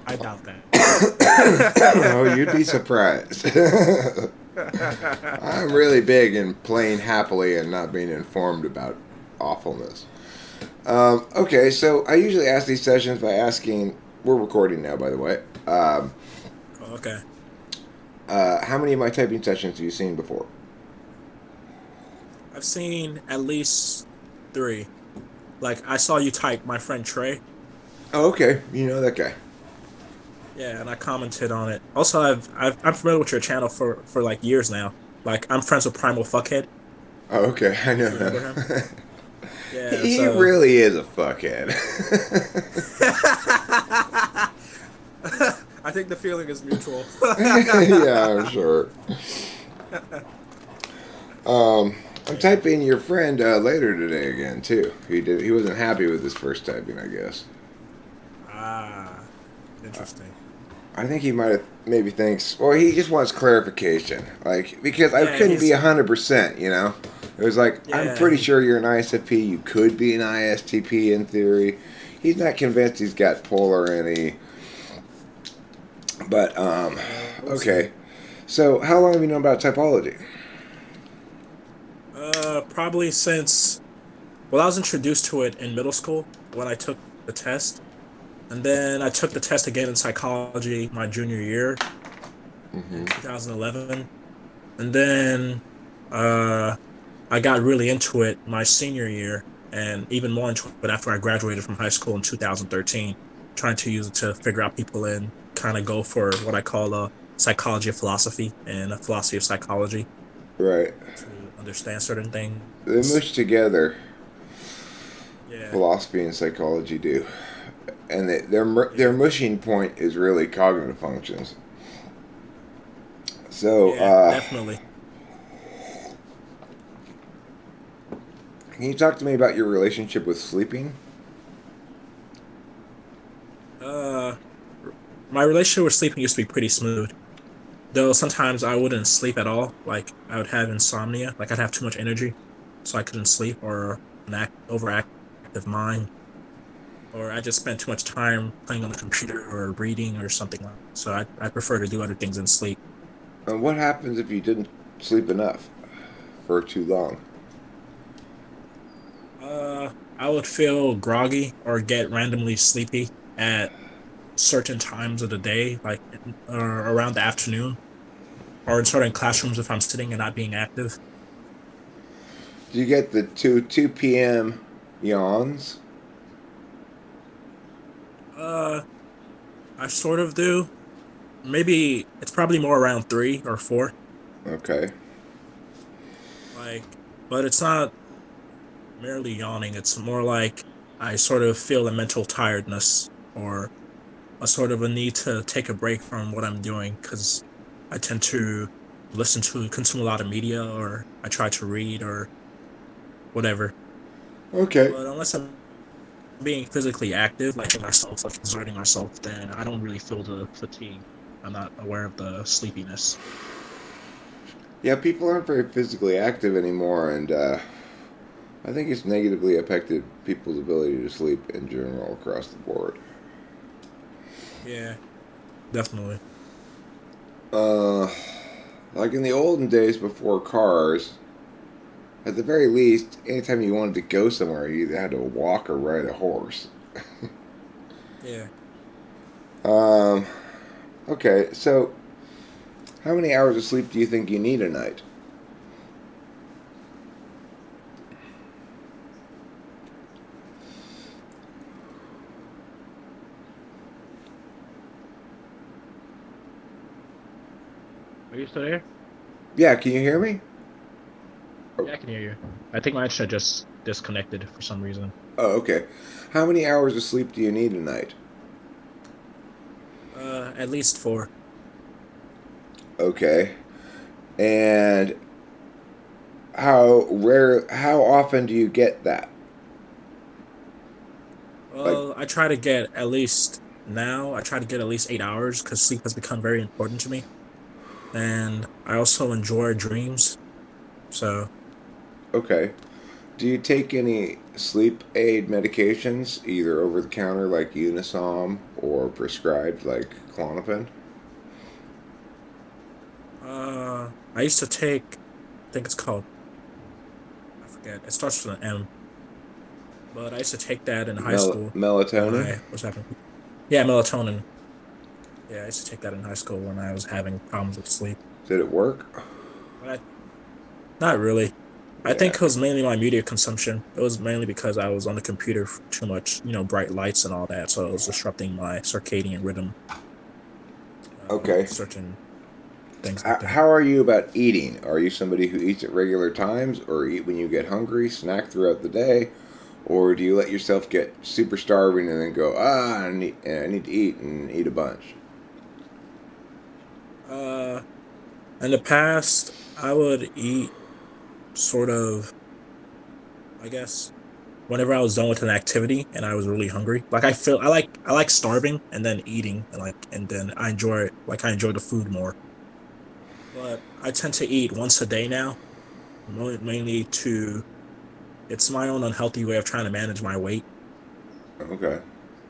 I doubt that. Oh, you'd be surprised. I'm really big in playing happily and not being informed about awfulness. Okay, so I usually ask these sessions by asking. We're recording now, by the way. Oh, okay. How many of my typing sessions have you seen before? I've seen at least three. Like I saw you type my friend Trey. Oh, okay. You know that guy. Yeah, and I commented on it. Also, I'm familiar with your channel for like years now. Like I'm friends with Primal Fuckhead, Oh, okay. I know if you remember him. him. Yeah, He so really is a fuckhead. I think the feeling is mutual. Yeah, I'm sure. I'm Yeah. typing your friend later today again too. He wasn't happy with his first typing, I guess. Ah, interesting. I think he might have maybe thinks, well, he just wants clarification, like because I Yeah, couldn't be he's 100%. It was like I'm yeah pretty he sure you're an ISFP. You could be an ISTP in theory. He's not convinced he's got polar any. But we'll see. okay. So how long have you known about typology? Probably since well, I was introduced to it in middle school when I took the test, and then I took the test again in psychology my junior year in Hmm. 2011, and then uh, I got really into it my senior year, and even more into it after I graduated from high school in 2013, trying to use it to figure out people and kind of go for what I call a psychology of philosophy and a philosophy of psychology Right. to understand certain They things. mush together. Yeah, Philosophy and psychology do, and their yeah, mushing point is really cognitive functions. So, yeah, definitely. can you talk to me about your relationship with sleeping? Uh, my relationship with sleeping used to be pretty smooth. Though sometimes I wouldn't sleep at all. Like I would have insomnia. Like I'd have too much energy, so I couldn't sleep, or overactive mind, or I just spent too much time playing on the computer or reading or something like that. So I prefer to do other things in sleep. And what happens if you didn't sleep enough for too long? I would feel groggy or get randomly sleepy at certain times of the day, like around the afternoon, or in certain classrooms if I'm sitting and not being active. Do you get the two p.m. yawns? Uh, I sort of do. Maybe it's probably more around 3 or 4. Okay. Like, but it's not merely yawning. It's more like I sort of feel a mental tiredness or a sort of a need to take a break from what I'm doing because I tend to consume a lot of media or I try to read or whatever. Okay. But unless I'm being physically active, like myself, like exerting myself, then I don't really feel the fatigue. I'm not aware of the sleepiness. Yeah, people aren't very physically active anymore, and I think it's negatively affected people's ability to sleep in general across the board. Yeah, definitely. Uh, like in the olden days before cars, at the very least, anytime you wanted to go somewhere, you either had to walk or ride a horse. Yeah. Um, okay, so how many hours of sleep do you think you need a night? Are you still there? Yeah, can you hear me? Oh, Yeah, I can hear you. I think my internet just disconnected for some reason. oh, okay. How many hours of sleep do you need a night? At least 4. Okay. And how often do you get that? Like, Well, I try to get at least now. I try to get at least 8 hours because sleep has become very important to me, and I also enjoy dreams. So okay. Do you take any sleep aid medications, either over the counter like Unisom or prescribed like Klonopin? I used to take, I think it's called, I forget. It starts with an M, but I used to take that in high school when Melatonin? I was having, yeah, melatonin. Yeah, I used to take that in high school when I was having problems with sleep. Did it work? But not really. I think Yeah. it was mainly my media consumption. It was mainly because I was on the computer for too much, bright lights and all that. So it was disrupting my circadian rhythm, Okay. certain things like that. How are you about eating? Are you somebody who eats at regular times, or eat when you get hungry, snack throughout the day, or do you let yourself get super starving and then go, I need to eat and eat a bunch? Uh, in the past, I would eat sort of, I guess, whenever I was done with an activity and I was really hungry. Like I like starving and then eating and then I enjoy the food more. But I tend to eat once a day now, mainly to it's my own unhealthy way of trying to manage my weight. Okay.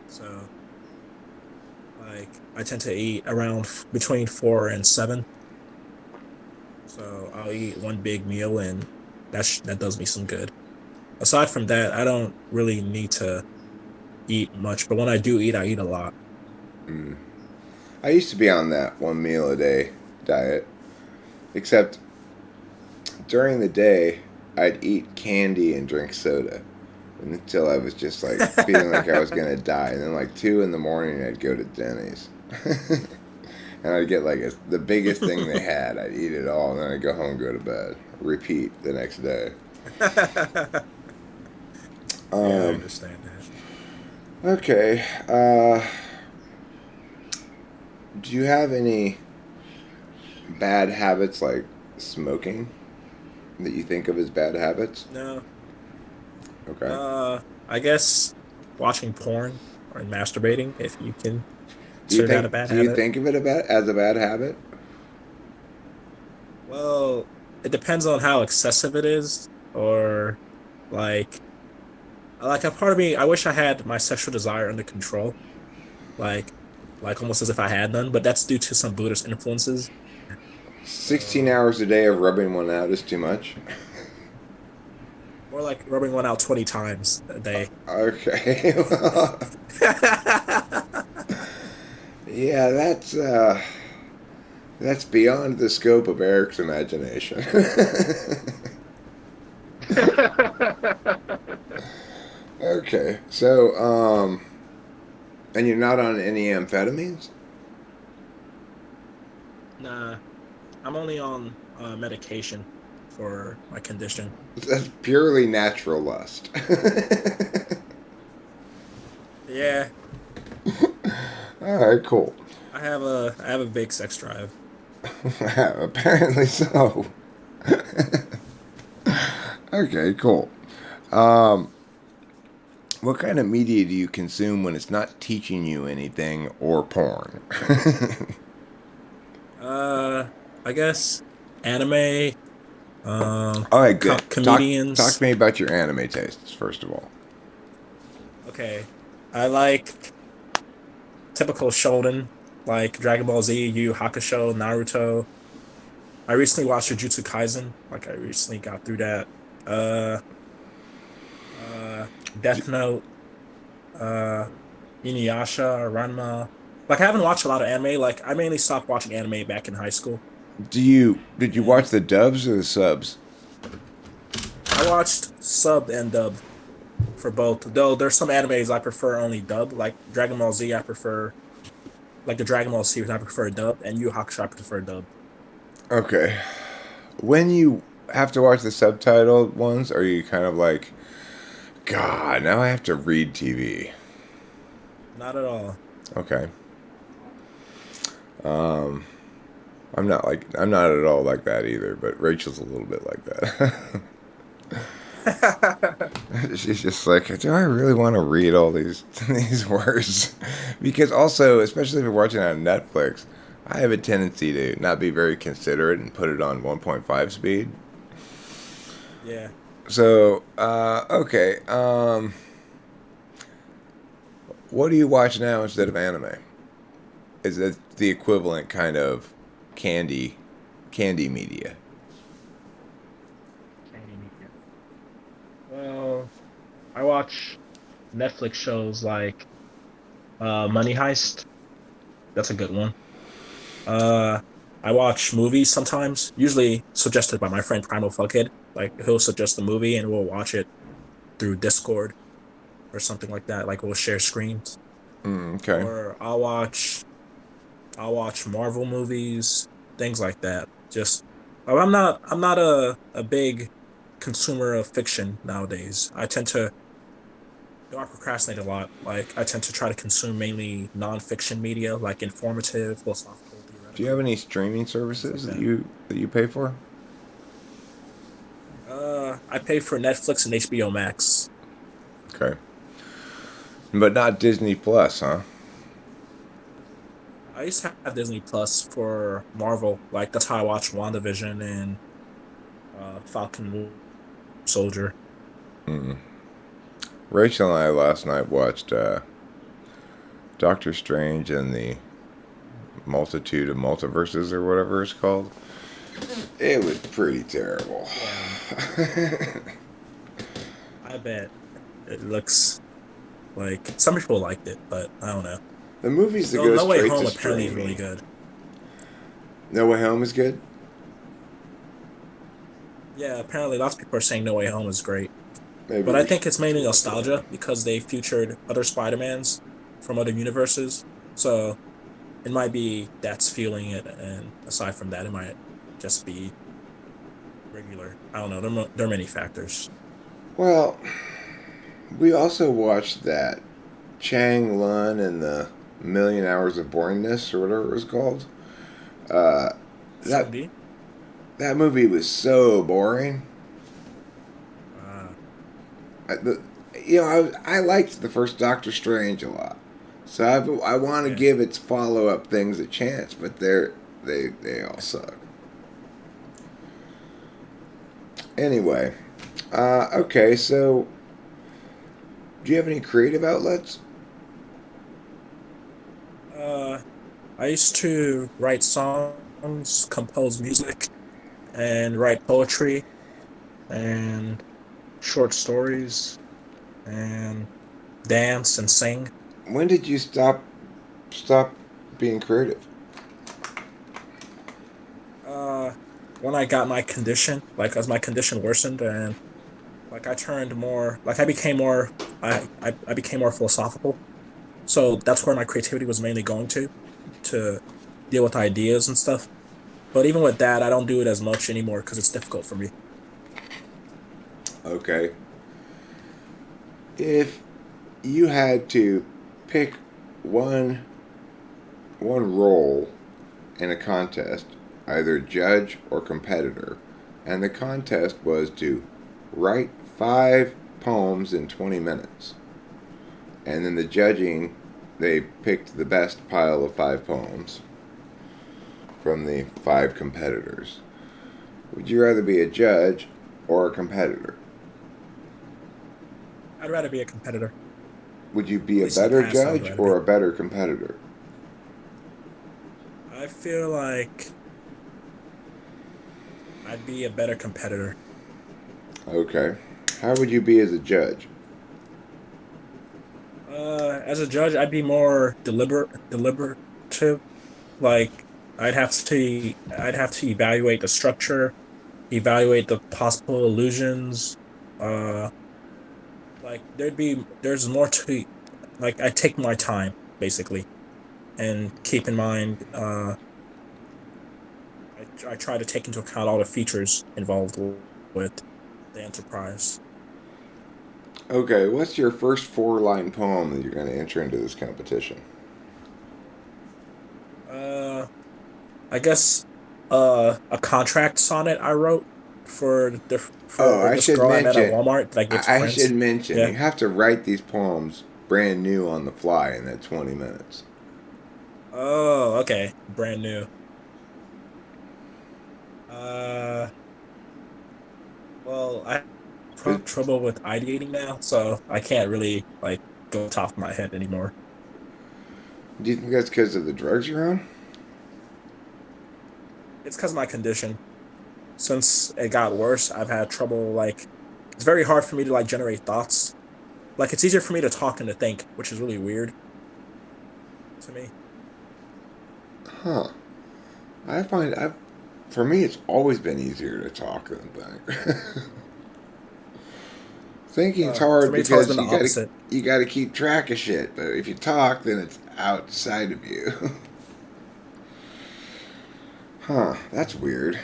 So I tend to eat around between 4 and 7. So I'll eat one big meal and that does me some good. Aside from that, I don't really need to eat much, but when I do eat, I eat a lot. Mm. I used to be on that one meal a day diet, except during the day, I'd eat candy and drink soda until I was just like feeling like I was gonna die. And then like 2 in the morning, I'd go to Denny's, and I'd get like the biggest thing they had. I'd eat it all, and then I'd go home, and go to bed, repeat the next day. Yeah, I Um, understand that. okay. Do you have any bad habits like smoking that you think of as bad habits? No, Okay. I guess watching porn or masturbating, if you can Do you consider that a think bad do you habit. think of it as a bad habit? Well, it depends on how excessive it is, or like, a part of me, I wish I had my sexual desire under control, like, almost as if I had none, but that's due to some Buddhist influences. 16 So hours a day of rubbing one out is too much. more like rubbing one out 20 times a day. Okay. Yeah, that's beyond the scope of Eric's imagination. Okay. So, and you're not on any amphetamines? Nah, I'm only on medication for my condition. That's purely natural lust. Yeah, All right, cool. I have a big sex drive. Apparently so. Okay, cool. Um, what kind of media do you consume when it's not teaching you anything or porn? Uh, I guess anime, All right, good. Talk comedians. to me about your anime tastes first of all. Okay, I like typical shonen, like Dragon Ball Z, Yu Yu Hakusho, Naruto. I recently watched Jujutsu Kaisen. Like I recently got through that. Uh, D- Death Note. Uh, Inuyasha, Ranma. Like I haven't watched a lot of anime. Like I mainly stopped watching anime back in high school, did you watch and the dubs or the subs? I watched subbed and dubbed for both. Though there's some animes I prefer only dubbed, like Dragon Ball Z. I prefer like the Dragon Ball series. I prefer dubbed, and Yu Yu Hakusho I prefer dubbed. Okay. When you have to watch the subtitled ones, are you kind of like, God, now I have to read TV? Not at all. Okay. Um, I'm not at all like that either, but Rachel's a little bit like that. She's just like, do I really want to read all these these words? Because also, especially if you're watching it on Netflix, I have a tendency to not be very considerate and put it on 1.5 speed. Yeah. Okay. What do you watch now instead of anime? Is that the equivalent kind of candy, candy media? Candy media. Well, I watch Netflix shows like Money Heist. That's a good one. Uh, I watch movies sometimes, usually suggested by my friend Primal Fuckhead. Like he'll suggest a movie and we'll watch it through Discord or something like that. Like we'll share screens. Okay. Or I'll watch Marvel movies, things like that. Just I'm not a big consumer of fiction nowadays. Though I procrastinate a lot. Like I tend to try to consume mainly nonfiction media, like informative, philosophical, Do you have theoretical, any streaming things like services that. that you pay for? I pay for Netflix and HBO Max. Okay. But not Disney Plus, huh? I used to have Disney Plus for Marvel. Like that's how I watched WandaVision and Falcon Soldier. Rachel and I last night watched Doctor Strange and the Multitude of Multiverses or whatever it's called. It was pretty terrible. Yeah, I bet it looks like some people liked it, but I don't know. The movies that Though go No Way straight to Home apparently is really streaming. good. No Way Home is good? Yeah, apparently lots of people are saying No Way Home is great. Maybe But I we think it's should mainly watch it then. nostalgia because they featured other Spider-Mans from other universes. So it might be that's fueling it, and aside from that, it might just be regular. I don't know. There are many factors. Well, we also watched that Chang Lun and the Million Hours of Boringness or whatever it was called. Uh, that Shang-Chi? that movie was so boring. Uh, I, the, I liked the first Doctor Strange a lot, so I want to yeah. give its follow up things a chance, but they all suck. Anyway, okay, so do you have any creative outlets? Uh, I used to write songs, compose music, and write poetry and short stories and dance and sing. When did you stop being creative? Uh, when I got my condition, like as my condition worsened and like I turned more, like I became more, I became more philosophical. So that's where my creativity was mainly going to deal with ideas and stuff. But even with that, I don't do it as much anymore because it's difficult for me. Okay, if you had to pick one one role in a contest, either judge or competitor, and the contest was to write 5 poems in 20 minutes. And then the judging, they picked the best pile of 5 poems from the 5 competitors. Would you rather be a judge or a competitor? I'd rather be a competitor, Would you be at a least in the better past. I would judge rather or be. a better competitor? I feel like I'd be a better competitor. Okay. How would you be as a judge? As a judge, I'd be more deliberative. Like I'd have to evaluate the structure, evaluate the possible illusions. Uh, like there's more to like I take my time basically and keep in mind. I try to take into account all the features involved with the enterprise. Okay, what's your first 4 line poem that you're going to enter into this competition? Uh, I guess a contract sonnet I wrote Oh, for this girl I met at Walmart that I gave to I should friends. mention, Yeah. you have to write these poems brand new on the fly in that 20 minutes. Oh, okay. Brand new. Uh, well, I Is, trouble with ideating now, so I can't really like go top of my head anymore. do you think that's because of the drugs you're on? It's because of my condition. Since it got worse, I've had trouble like it's very hard for me to like generate thoughts. Like it's easier for me to talk than to think, which is really weird to me. Huh. I find I've for me it's always been easier to talk than think. Thinking's For hard me, it's always been because the opposite. you gotta keep track of shit. But if you talk, then it's outside of you. Huh? That's weird.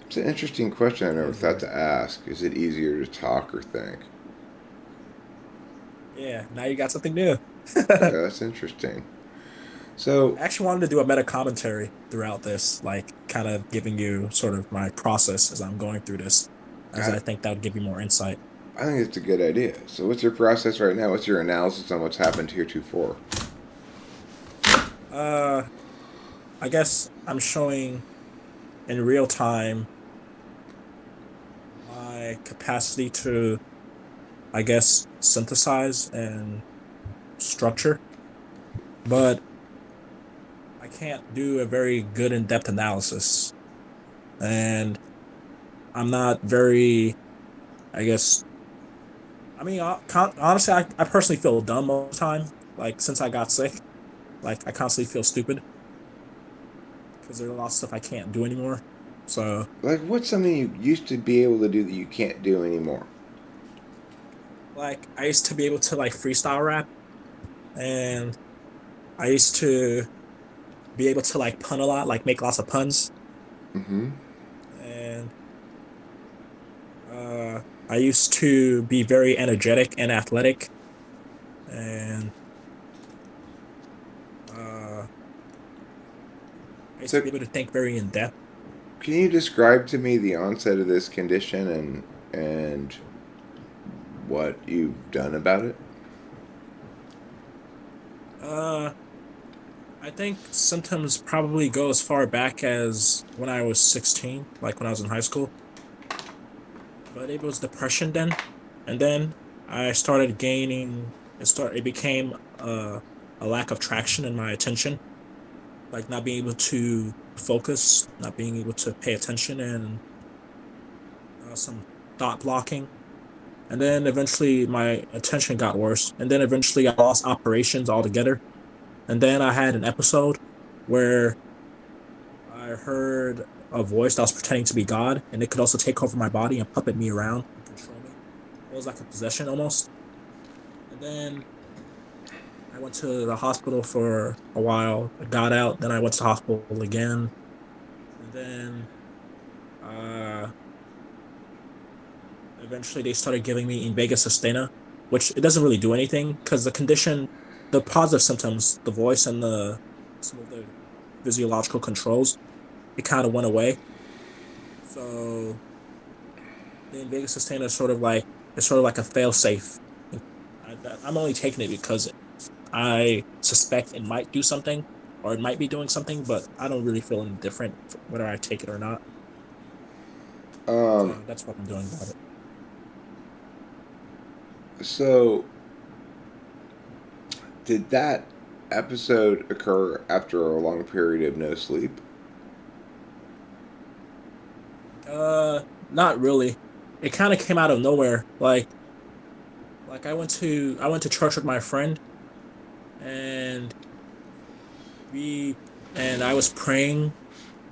It's an interesting question I It never is thought weird. to ask. Is it easier to talk or think? Yeah, now you got something new. Yeah, I that's interesting. So, actually wanted to do a meta commentary throughout this, like kind of giving you sort of my process as I'm going through this, as God, I think that would give you more insight. I think it's a good idea. So, what's your process right now? What's your analysis on what's happened heretofore? Uh, I guess I'm showing in real time my capacity to, I guess, synthesize and structure, but I can't do a very good in-depth analysis. And I'm not very, I guess, I mean, honestly, I personally feel dumb all the time. Like, since I got sick, like, I constantly feel stupid because there's a lot of stuff I can't do anymore. So, Like, what's something you used to be able to do that you can't do anymore? like, I used to be able to, like, freestyle rap, and I used to be able to, like, pun a lot, like, make lots of puns. Mm-hmm. And I used to be very energetic and athletic, and uh, I used to So, be able to think very in depth. can you describe to me the onset of this condition and what you've done about it? Uh, I think symptoms probably go as far back as when I was 16, like when I was in high school. But it was depression then, and then I started gaining. It became a lack of traction in my attention, like not being able to focus, not being able to pay attention, and some thought blocking. And then eventually my attention got worse. And then eventually I lost operations altogether. And then I had an episode where I heard a voice that was pretending to be God, and it could also take over my body and puppet me around and control me. It was like a possession almost. And then I went to the hospital for a while. I got out, then I went to the hospital again. And then uh eventually they started giving me Invega Sustenna, which it doesn't really do anything because the condition, the positive symptoms, the voice and the some of the physiological controls, it kind of went away. So the Invega Sustenna is sort of like it's sort of like a fail safe. I'm only taking it because I suspect it might do something or it might be doing something, but I don't really feel any different whether I take it or not. Um, So that's what I'm doing about it. so did that episode occur after a long period of no sleep? Not really. It kind of came out of nowhere. Like I went to church with my friend, and we and I was praying,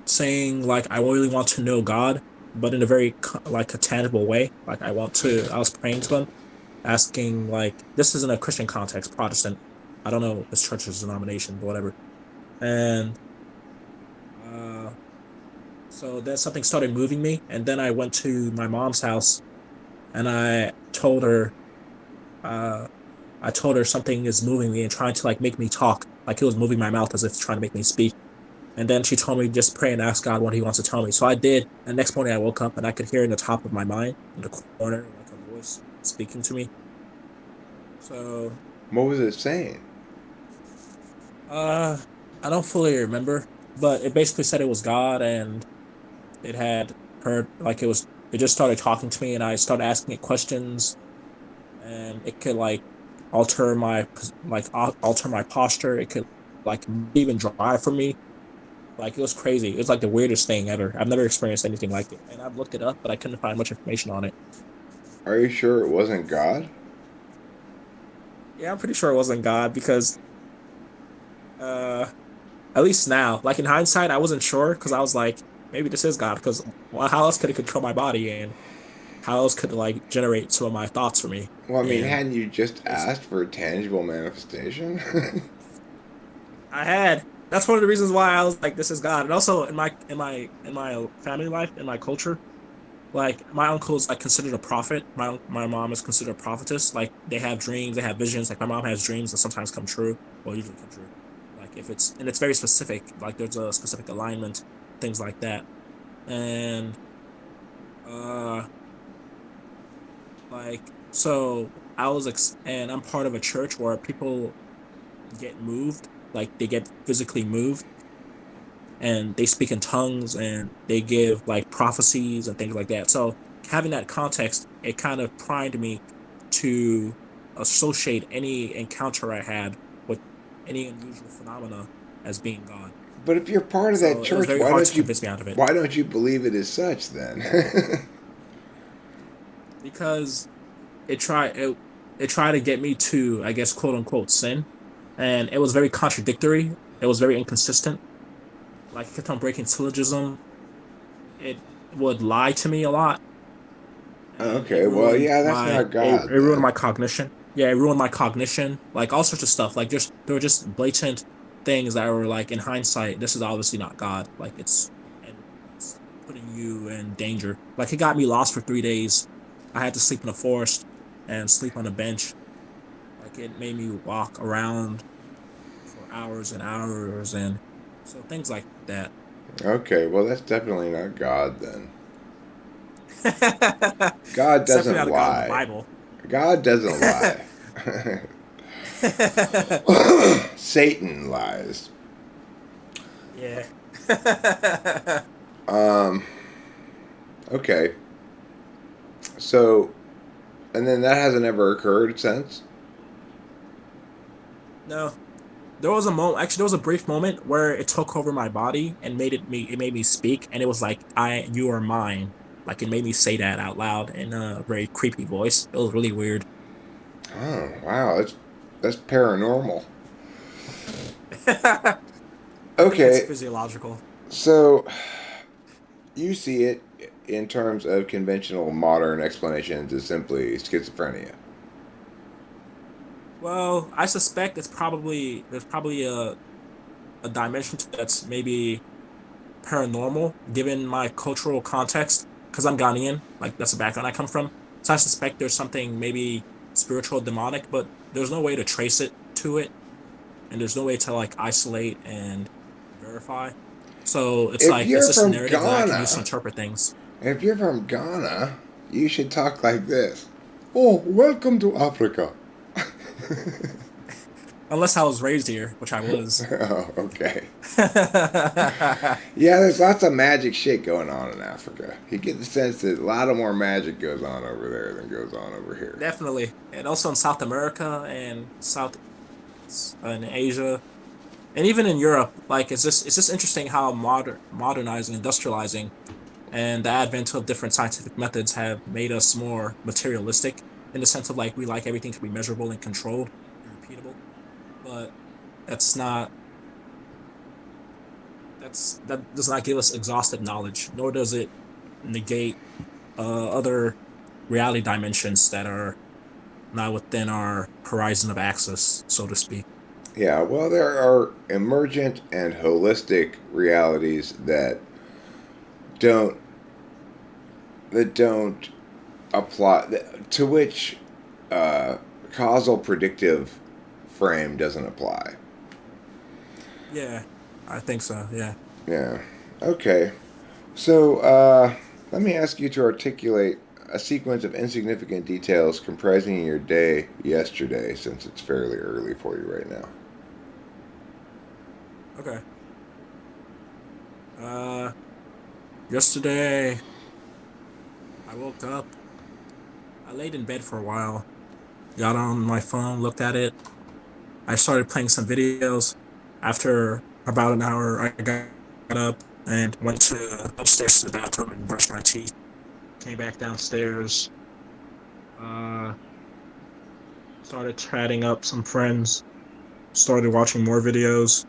saying like I really want to know God, but in a very like a tangible way. Like I was praying to him, asking like this is in a Christian context, Protestant. I don't know this church's denomination, but whatever. And uh, so then something started moving me, and then I went to my mom's house, and uh, I told her something is moving me and trying to like make me talk, like it was moving my mouth as if trying to make me speak. And then she told me just pray and ask God what He wants to tell me. So I did. And next morning I woke up and I could hear in the top of my mind, in the corner, like a voice speaking to me. So What was it saying? uh I don't fully remember, but it basically said it was God and it had heard like it was. it just started talking to me, and I started asking it questions, and it could like alter my posture. It could like even drive for me. Like it was crazy. It was like the weirdest thing ever. I've never experienced anything like it, and I've looked it up, but I couldn't find much information on it. Are you sure it wasn't God? Yeah, I'm pretty sure it wasn't God because uh at least now, like in hindsight, I wasn't sure because I was like, maybe this is God because well, how else could it control my body and how else could it like generate some of my thoughts for me? Well, I mean, And hadn't you just it's asked for a tangible manifestation? I had that's one of the reasons why I was like, this is God. And also in my family life, in my culture, like my uncle's like considered a prophet. My mom is considered a prophetess. Like they have dreams, they have visions. Like my mom has dreams that sometimes come true, or usually come true. Like if it's and it's very specific. Like there's a specific alignment, things like that. And uh like so and I'm part of a church where people get moved, like they get physically moved and they speak in tongues and they give like prophecies and things like that. So having that context, it kind of primed me to associate any encounter I had with any unusual phenomena as being God. But if you're part of that So it was church, very hard to convince me out of it why don't you believe it is such then? because it tried to get me to, I guess, quote unquote sin, and it was very contradictory. It was very inconsistent. Like it kept on breaking syllogism. It would lie to me a lot and Okay, well, yeah, that's not it God ruined then. my cognition. Yeah, it ruined my cognition. Like all sorts of stuff. Like just there were just blatant things that were like in hindsight, this is obviously not God. Like it's putting you in danger. Like it got me lost for 3 days. I had to sleep in the forest and sleep on a bench. Like it made me walk around for hours and hours and so things like that. Okay, well, that's definitely not God then. God It's definitely doesn't not a God of the lie. Bible. God doesn't lie. Satan lies. Yeah. Um, okay. So, and then that hasn't ever occurred since? No. There was a moment actually there was a brief moment where it took over my body and it made me speak and it was like you are mine. Like it made me say that out loud in a very creepy voice. It was really weird. Oh, wow, that's paranormal. I think it's Okay, physiological. so you see it in terms of conventional modern explanations as simply schizophrenia. Well, I suspect there's probably a dimension to that's maybe paranormal given my cultural context because I'm Ghanaian, like that's the background I come from. So I suspect there's something maybe spiritual, demonic, but there's no way to trace it to it, and there's no way to like isolate and verify. So it's If like it's you're just from narratives that I can use to Ghana, interpret things. if you're from Ghana, you should talk like this. Oh, welcome to Africa. Unless I was raised here, which I was. Oh, okay. Yeah, there's lots of magic shit going on in Africa. You get the sense that a lot of more magic goes on over there than goes on over here. Definitely, and also in South America and South and Asia, and even in Europe. Like it's just interesting how modernizing, industrializing, and the advent of different scientific methods have made us more materialistic in the sense of like we like everything to be measurable and controlled and repeatable. But that's not that does not give us exhaustive knowledge, nor does it negate other reality dimensions that are not within our horizon of access, so to speak. Yeah, well, there are emergent and holistic realities don't that don't apply to which uh, causal predictive frame doesn't apply. Yeah, I think so. Yeah. Yeah. Okay. So let me ask you to articulate a sequence of insignificant details comprising your day yesterday, since it's fairly early for you right now. Okay. Uh, yesterday I woke up. I laid in bed for a while. Got on my phone, looked at it. I started playing some videos. After about an hour, I got up and went to upstairs to the bathroom and brushed my teeth. Came back downstairs. Uh, Started chatting up some friends. Started watching more videos.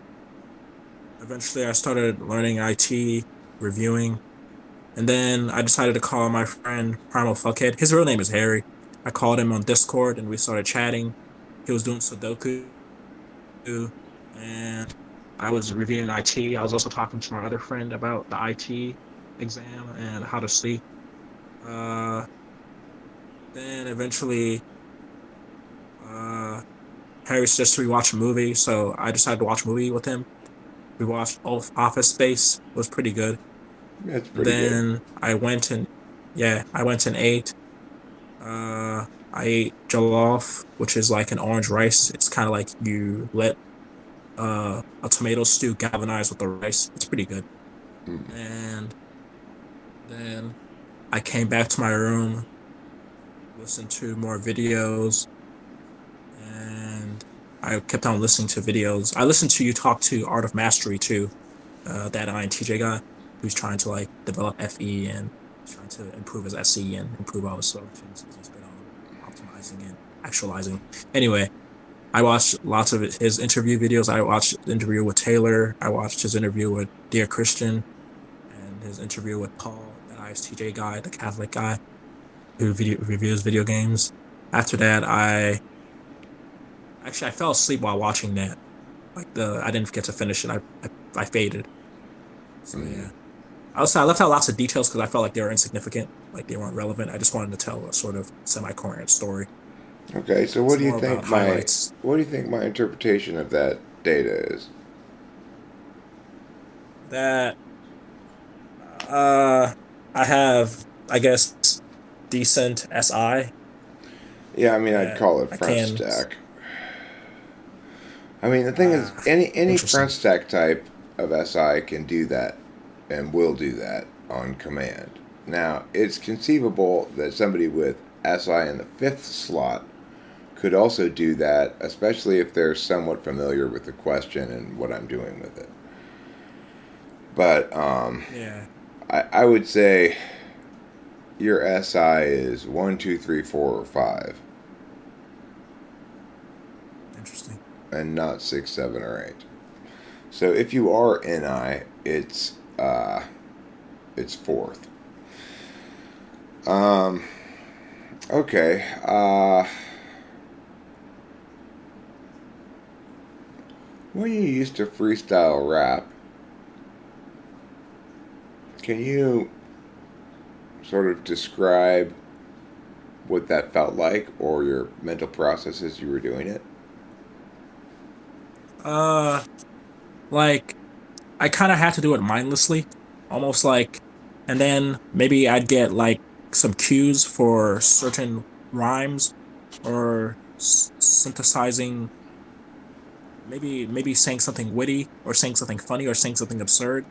Eventually, I started learning IT, reviewing, and then I decided to call my friend Primal Fuckhead. His real name is Harry. I called him on Discord and we started chatting. He was doing Sudoku, and I was reviewing IT. I was also talking to my other friend about the IT exam and how to sleep. Uh, then eventually, uh, Harry suggested we watch a movie, so I decided to watch a movie with him. We watched Office Space. It was pretty good. That's And pretty good. then I went and ate. I ate jollof, which is like an orange rice. It's kind of like you let a tomato stew galvanize with the rice. It's pretty good. Mm. And then I came back to my room, listened to more videos, and I kept on listening to videos. I listened to you talk to Art of Mastery too, that INTJ guy who's trying to like develop FE and trying to improve his SE and improve all his solutions because he's been on optimizing and actualizing. Anyway, I watched lots of his interview videos. I watched the interview with Taylor. I watched his interview with Dear Christian and his interview with Paul, that ISTJ guy, the Catholic guy who reviews video games. After that, I fell asleep while watching that. I didn't get to finish it. I faded. So Mm. yeah. Also, I left out lots of details because I felt like they were insignificant, like they weren't relevant. I just wanted to tell a sort of semi-coherent story. Okay, so It's more about highlights what do you think my interpretation of that data is? that uh I have, I guess, decent SI Yeah, I mean, I'd that call it I front can. stack. I mean, the thing is, any front Interesting. stack type of SI can do that and will do that on command. Now, it's conceivable that somebody with SI in the fifth slot could also do that, especially if they're somewhat familiar with the question and what I'm doing with it. But Yeah, I would say your SI is one, two, three, four, or five, interesting. and not six, seven, or eight. So if you are NI, it's fourth. Um, okay. When you used to freestyle rap, can you sort of describe what that felt like or your mental processes you were doing it? Uh, like I kind of had to do it mindlessly, almost like, and then maybe I'd get like some cues for certain rhymes or synthesizing, maybe saying something witty or saying something funny or saying something absurd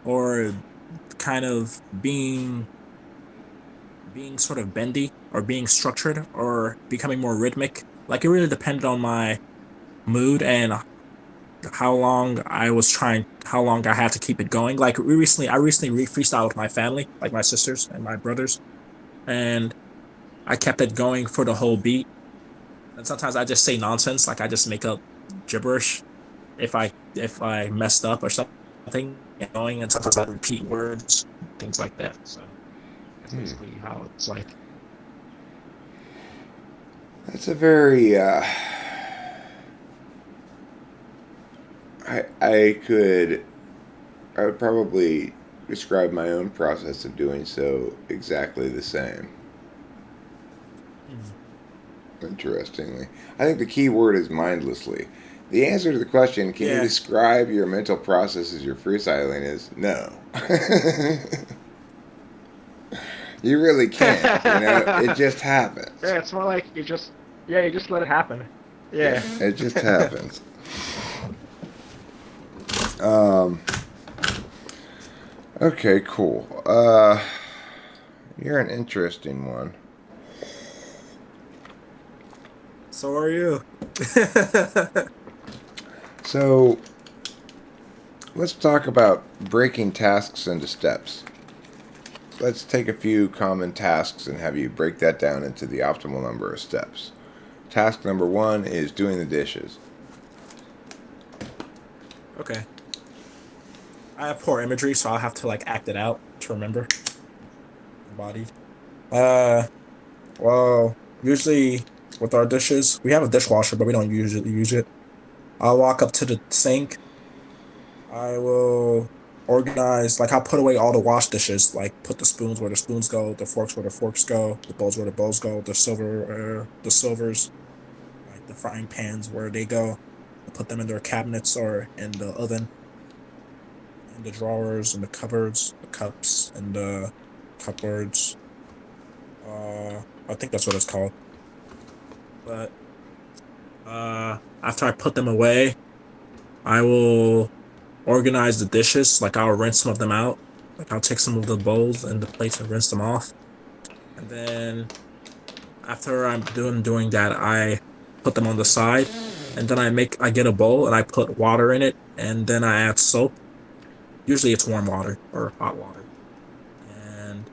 or kind of being sort of bendy or being structured or becoming more rhythmic. Like it really depended on my mood and how long I had to keep it going. Like I recently freestyled with my family, like my sisters and my brothers, and I kept it going for the whole beat. And sometimes I just say nonsense, like I just make up gibberish if I messed up or something annoying, and sometimes I repeat words, things like that. So that's Hmm. basically how it's like. That's a very I I would probably describe my own process of doing so exactly the same. Mhm. Interestingly, I think the key word is mindlessly. The answer to the question, can you Yeah, describe your mental process as you're freestyling, is no. You really can't. You know, it yeah, just happens. it's more like you just let it happen. Yeah, Yeah. it just happens. Um, okay, cool. You're an interesting one. So are you. So, let's talk about breaking tasks into steps. Let's take a few common tasks and have you break that down into the optimal number of steps. Task number one is doing the dishes. Okay. I have poor imagery, so I'll have to like act it out to remember. Embodied. Uh, well, usually with our dishes, we have a dishwasher, but we don't usually use it. I'll walk up to the sink. I will organize, like I'll put away all the wash dishes, like put the spoons where the spoons go, the forks where the forks go, the bowls where the bowls go, the silvers, like the frying pans where they go. I put them in their cabinets or in the oven, in the drawers, in the cupboards, the cups, and the cupboards. I think that's what it's called. But after I put them away, I will organize the dishes. Like I'll rinse some of them out. Like I'll take some of the bowls and the plates and rinse them off. And then after I'm doing that, I put them on the side. And then I get a bowl and I put water in it. And then I add soap. Usually it's warm water or hot water. And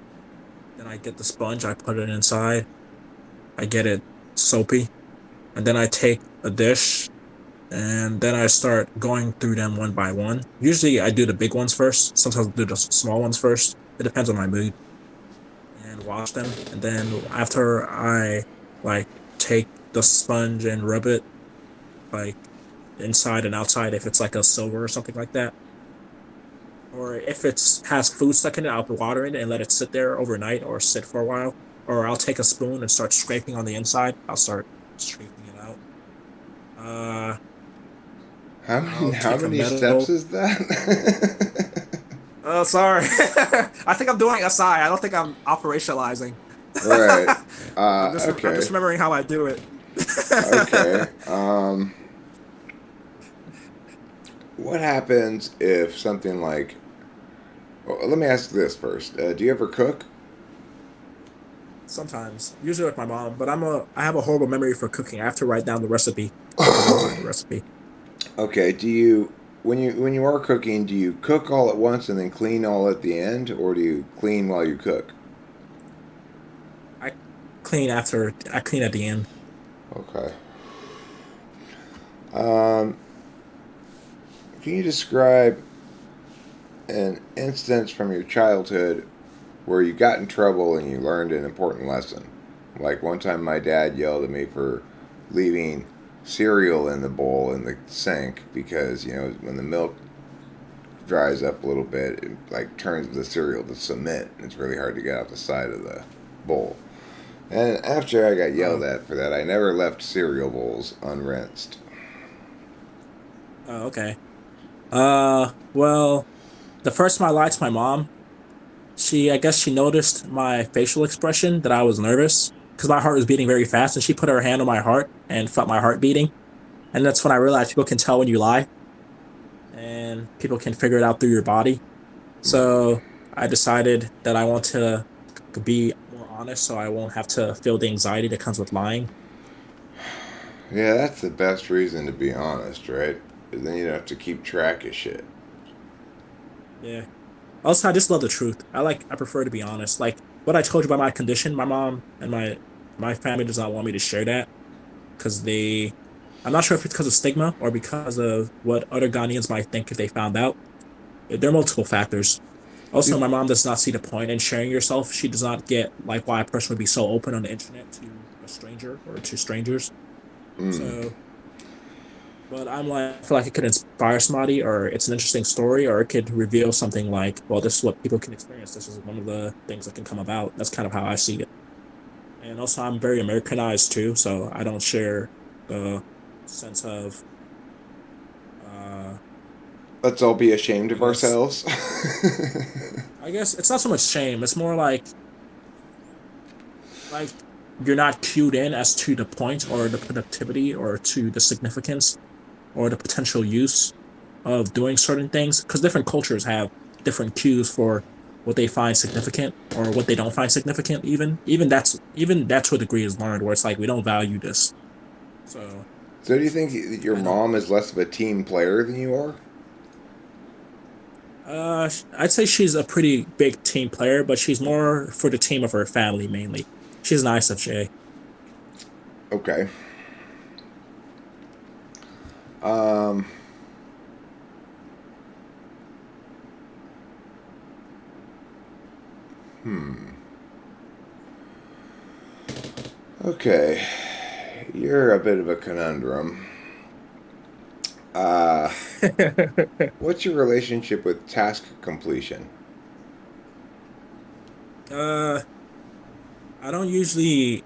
then I get the sponge. I put it inside. I get it soapy. And then I take a dish and then I start going through them one by one. Usually I do the big ones first. Sometimes I do the small ones first. It depends on my mood. And wash them. And then after I like take the sponge and rub it like inside and outside if it's like a silver or something like that. Or if it's has food stuck in it, I'll put water in it and let it sit there overnight or sit for a while. Or I'll take a spoon and start scraping on the inside. I'll start scraping it out. Uh How many I'll how take a many steps metal. is that? Oh, sorry. I think I'm doing SI. I don't think I'm operationalizing. Right. I'm Okay. just remembering how I do it. Okay. What happens if something like? Well, let me ask this first. Do you ever cook? Sometimes, usually with my mom, but I have a horrible memory for cooking. I have to write down the recipe or to go find the recipe. Okay. Do you when you are cooking, do you cook all at once and then clean all at the end, or do you clean while you cook? I I clean at the end. Okay. Um, can you describe an instance from your childhood where you got in trouble and you learned an important lesson? Like one time my dad yelled at me for leaving cereal in the bowl in the sink because, when the milk dries up a little bit, it like turns the cereal to cement. It's really hard to get out the side of the bowl. And after I got yelled Oh, at for that, I never left cereal bowls unrinsed. oh, okay. Well, the first time I lied to my mom, I guess she noticed my facial expression that I was nervous because my heart was beating very fast, and she put her hand on my heart and felt my heart beating. And that's when I realized people can tell when you lie, and people can figure it out through your body. So I decided that I want to be more honest, so I won't have to feel the anxiety that comes with lying. Yeah, that's the best reason to be honest, right? 'Cause then you don't have to keep track of shit. Yeah. Also, I just love the truth. I prefer to be honest. Like what I told you about my condition, my mom and my family does not want me to share that because I'm not sure if it's because of stigma or because of what other Ghanaians might think if they found out. There are multiple factors. Also, You, my mom does not see the point in sharing yourself. She does not get like why a person would be so open on the internet to a stranger or to strangers. mm, So, but I'm like, I feel like it could inspire somebody, or it's an interesting story, or it could reveal something like, well, this is what people can experience. This is one of the things that can come about. That's kind of how I see it. And also, I'm very Americanized too, so I don't share the sense of, uh, let's all be ashamed I of guess, ourselves. I guess it's not so much shame. It's more like you're not cued in as to the point or the productivity or to the significance or the potential use of doing certain things because different cultures have different cues for what they find significant or what they don't find significant. Even that to a degree is learned, where it's like we don't value this. So So do you think that your I don't. mom is less of a team player than you are? I'd say she's a pretty big team player, but she's more for the team of her family mainly. She's nice of Jay. Okay. Um. Hmm. Okay. You're a bit of a conundrum. Uh, what's your relationship with task completion? uh, I don't usually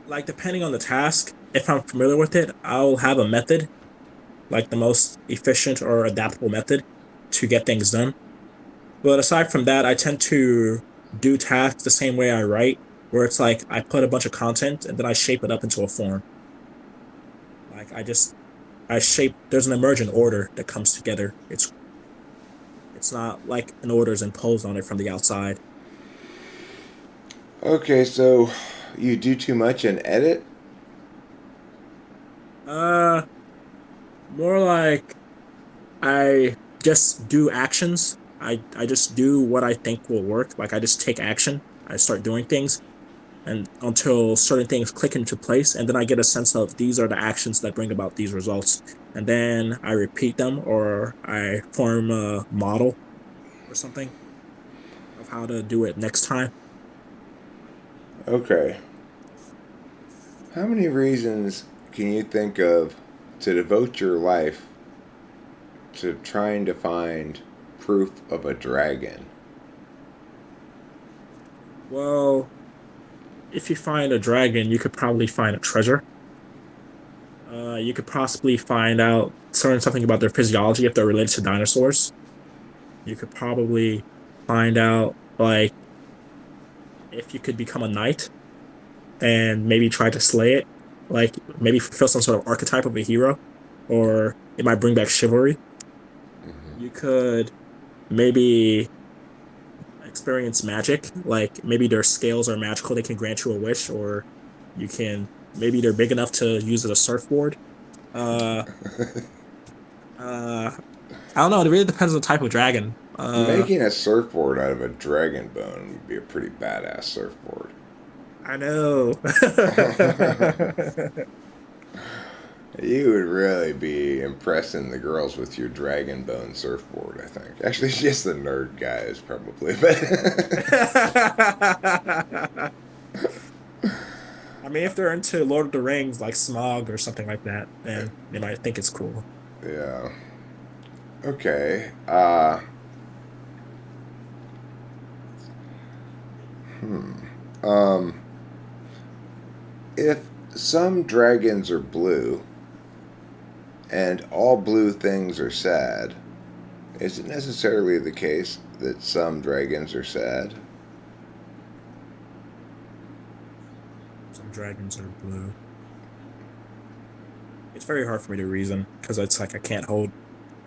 like depending on the task. If I'm familiar with it, I'll have a method, like the most efficient or adaptable method to get things done. But aside from that, I tend to do tasks the same way I write, where it's like I put a bunch of content and then I shape it up into a form. Like I shape. There's an emergent order that comes together. It's not like an order is imposed on it from the outside. Okay, so you do too much and edit? Uh, More like I just do actions. I just do what I think will work. Like I just take action. I start doing things and until certain things click into place, and then I get a sense of these are the actions that bring about these results. And then I repeat them or I form a model or something of how to do it next time. Okay. How many reasons can you think of to devote your life to trying to find proof of a dragon? Well, if you find a dragon, you could probably find a treasure. You could possibly find out certain something about their physiology if they're related to dinosaurs. You could probably find out like if you could become a knight and maybe try to slay it, like maybe fulfill some sort of archetype of a hero, or it might bring back chivalry. You could maybe experience magic, like maybe their scales are magical, they can grant you a wish, or you can maybe they're big enough to use it as a surfboard. Uh, uh, I don't know. It really depends on the type of dragon. Making a surfboard out of a dragon bone would be a pretty badass surfboard. I know. You would really be impressing the girls with your dragon bone surfboard, I think. Actually, just the nerd guys, probably. I mean, if they're into Lord of the Rings, like Smog or something like that, then they might think it's cool. Yeah. Okay. Hmm. Um, if some dragons are blue and all blue things are sad, is it necessarily the case that some dragons are sad? Some dragons are blue. It's very hard for me to reason because it's like I can't hold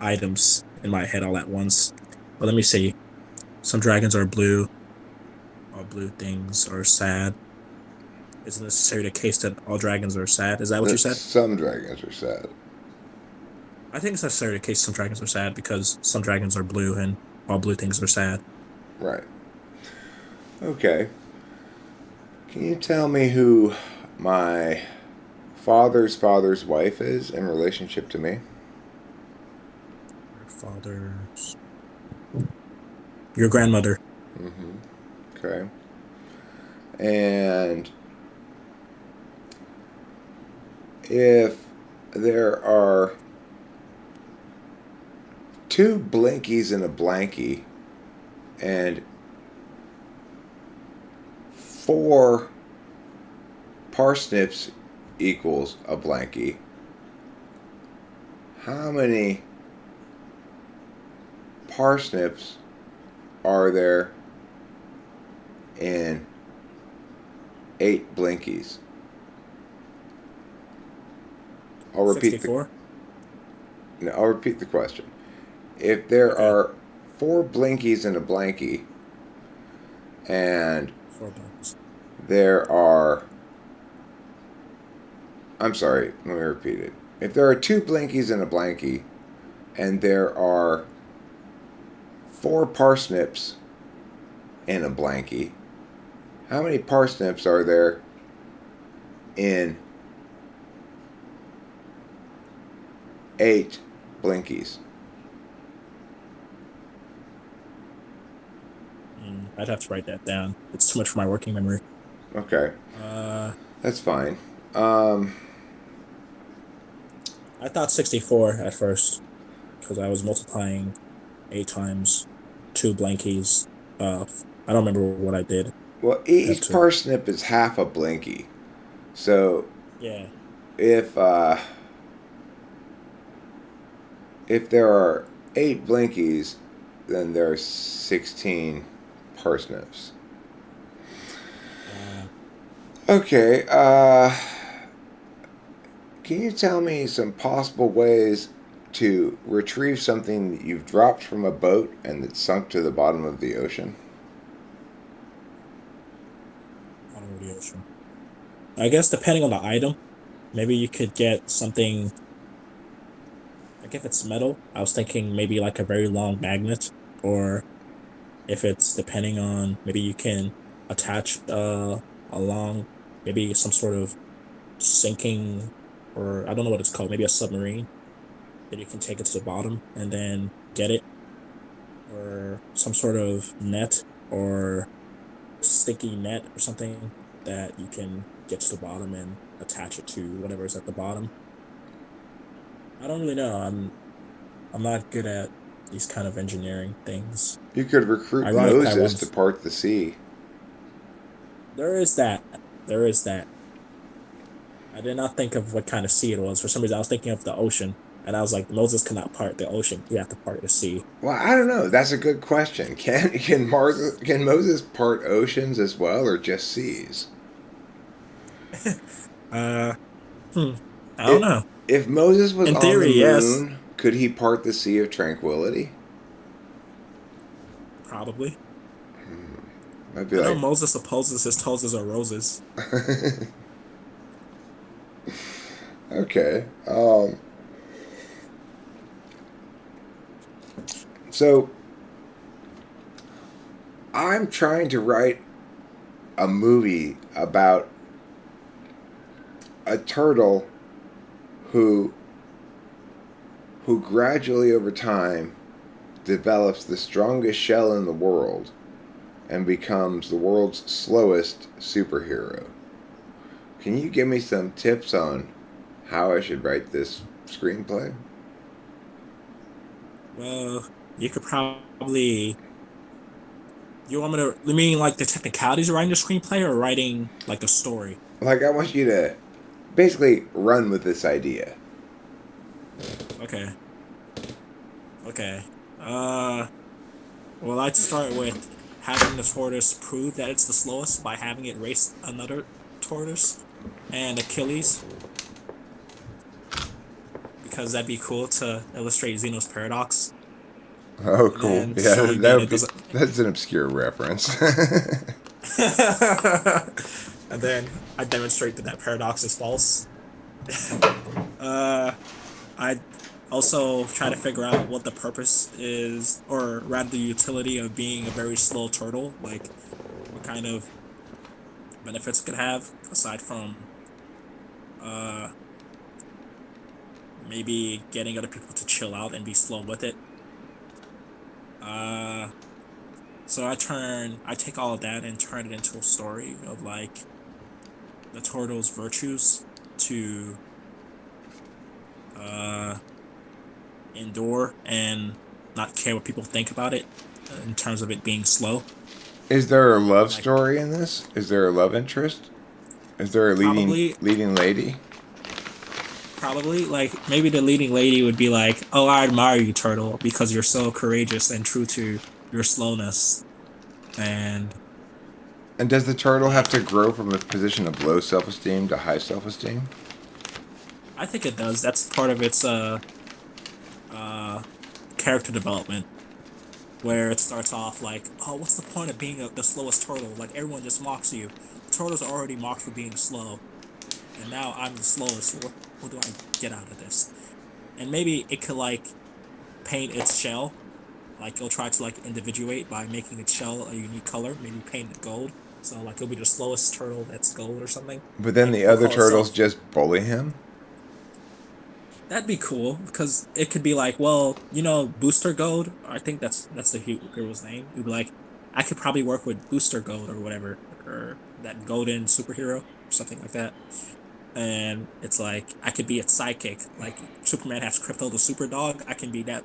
items in my head all at once. But let me see. Some dragons are blue. All blue things are sad. Isn't necessarily the case that all dragons are sad. Is that what you That said? some dragons are sad. I think it's necessarily the case some dragons are sad because some dragons are blue and all blue things are sad. Right. Okay. Can you tell me who my father's wife is in relationship to me? Your father's. Your grandmother. Mm-hmm. Okay. And if there are two blinkies and a blankie and four parsnips equals a blankie, how many parsnips are there in eight blinkies? I'll repeat the 64? no, I'll repeat the question. If there Okay. are 4 blinkies and a blankie, and 4 blanks. there are. I'm sorry, let me repeat it. If there are 2 blinkies and a blankie, and there are 4 parsnips in a blankie, how many parsnips are there in 8 blinkies? I'd have to write that down. It's too much for my working memory. Okay, Uh, that's fine. Um, I thought 64 at first because I was multiplying 8 times 2 blankies. I don't remember what I did. well, I have each to. parsnip is half a blinky. So Yeah. if uh, if there are 8 blinkies, then there are 16 parsnips. Uh, Okay, can you tell me some possible ways to retrieve something that you've dropped from a boat and that sunk to the bottom of the ocean? bottom of the ocean. I guess depending on the item, maybe you could get something. Like if it's metal, I was thinking maybe like a very long magnet, or if it's depending on maybe you can attach a long maybe some sort of sinking or I don't know what it's called, maybe a submarine that you can take it to the bottom and then get it, or some sort of net or sticky net or something that you can get to the bottom and attach it to whatever's at the bottom. I don't really know. I'm not good at these kind of engineering things. You could recruit Ironically, I Moses to once part the sea. there is that. There is that. I did not think of what kind of sea it was. For some reason, I was thinking of the ocean, and I was like, Moses cannot part the ocean. You have to part the sea. Well, I don't know. That's a good question. Can Moses part oceans as well, or just seas? Uh, hmm. I don't It, know. if Moses was In on the theory, yes, moon, could he part the Sea of Tranquility? probably. I'd be I know like, Moses opposes his toes are roses. okay. So I'm trying to write a movie about a turtle who who gradually over time develops the strongest shell in the world and becomes the world's slowest superhero. Can you give me some tips on how I should write this screenplay? Well, you could probably. You want me to? You mean like the technicalities of writing the screenplay or writing like a story? Like, I want you to basically run with this idea. Okay. Okay. Uh, well, I'd start with having the tortoise prove that it's the slowest by having it race another tortoise and Achilles, because that'd be cool to illustrate Zeno's paradox. Oh, And cool. then Yeah, showing that that would it be. doesn't. That's an obscure reference. And then I demonstrate that that paradox is false. uh, I also try to figure out what the purpose is, or rather the utility of being a very slow turtle. Like, what kind of benefits it could have aside from uh maybe getting other people to chill out and be slow with it. Uh, so I take all of that and turn it into a story of like the turtle's virtues to uh endure and not care what people think about it in terms of it being slow. Is there a love Like story in this? Is there a love interest? Is there a leading probably leading lady? probably like maybe the leading lady would be like, "Oh, I admire you, turtle, because you're so courageous and true to your slowness." And And does the turtle have like to grow from a position of low self-esteem to high self-esteem? I think it does. That's part of its uh character development. where it starts off like, oh, what's the point of being the slowest turtle? Like everyone just mocks you. Turtles are already mocked for being slow, and now I'm the slowest. What do I get out of this? And maybe it could like paint its shell. Like it'll try to like individuate by making its shell a unique color. Maybe paint it gold. So like it'll be the slowest turtle that's gold or something. But then Like the it'll other call turtles itself. just bully him. That'd be cool because it could be like, well, Booster Gold. I think that's the hero's name. It'd be like, I could probably work with Booster Gold or whatever, or that golden superhero or something like that. And it's like I could be its sidekick. Like Superman has Crypto the Super Dog. I can be that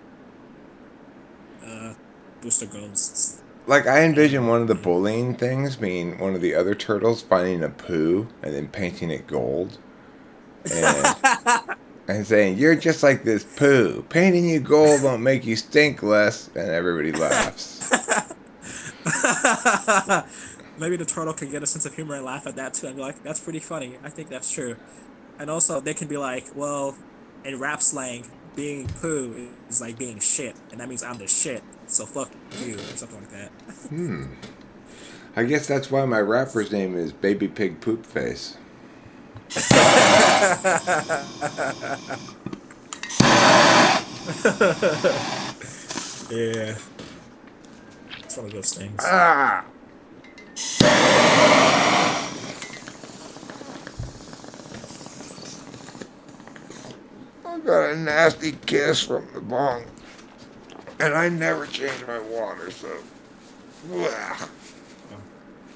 uh Booster Gold's Like, I envision animal. one of the bullying things being one of the other turtles finding a poo and then painting it gold and saying, "You're just like this poo. Painting you gold won't make you stink less." And everybody laughs. Maybe the turtle can get a sense of humor and laugh at that too, and be like, "That's pretty funny. I think that's true." And also, they can be like, "Well, in rap slang, being poo is like being shit, and that means I'm the shit. So fuck you," or something like that. I guess that's why my rapper's name is Baby Pig Poop Face. Yeah, it's one of those things. Ah! I got a nasty kiss from the bong, and I never change my water, so bleh, Oh,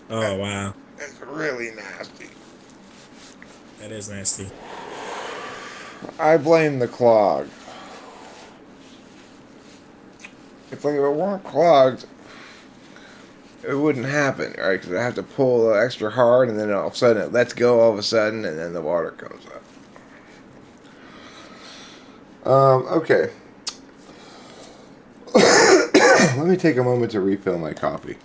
oh wow, it's really nasty. that is nasty. I blame the clog. It's like if it weren't clogged, it wouldn't happen, right? Because I have to pull extra hard, and then all of a sudden it lets go all of a sudden, and then the water comes up. Okay. Let me take a moment to refill my coffee.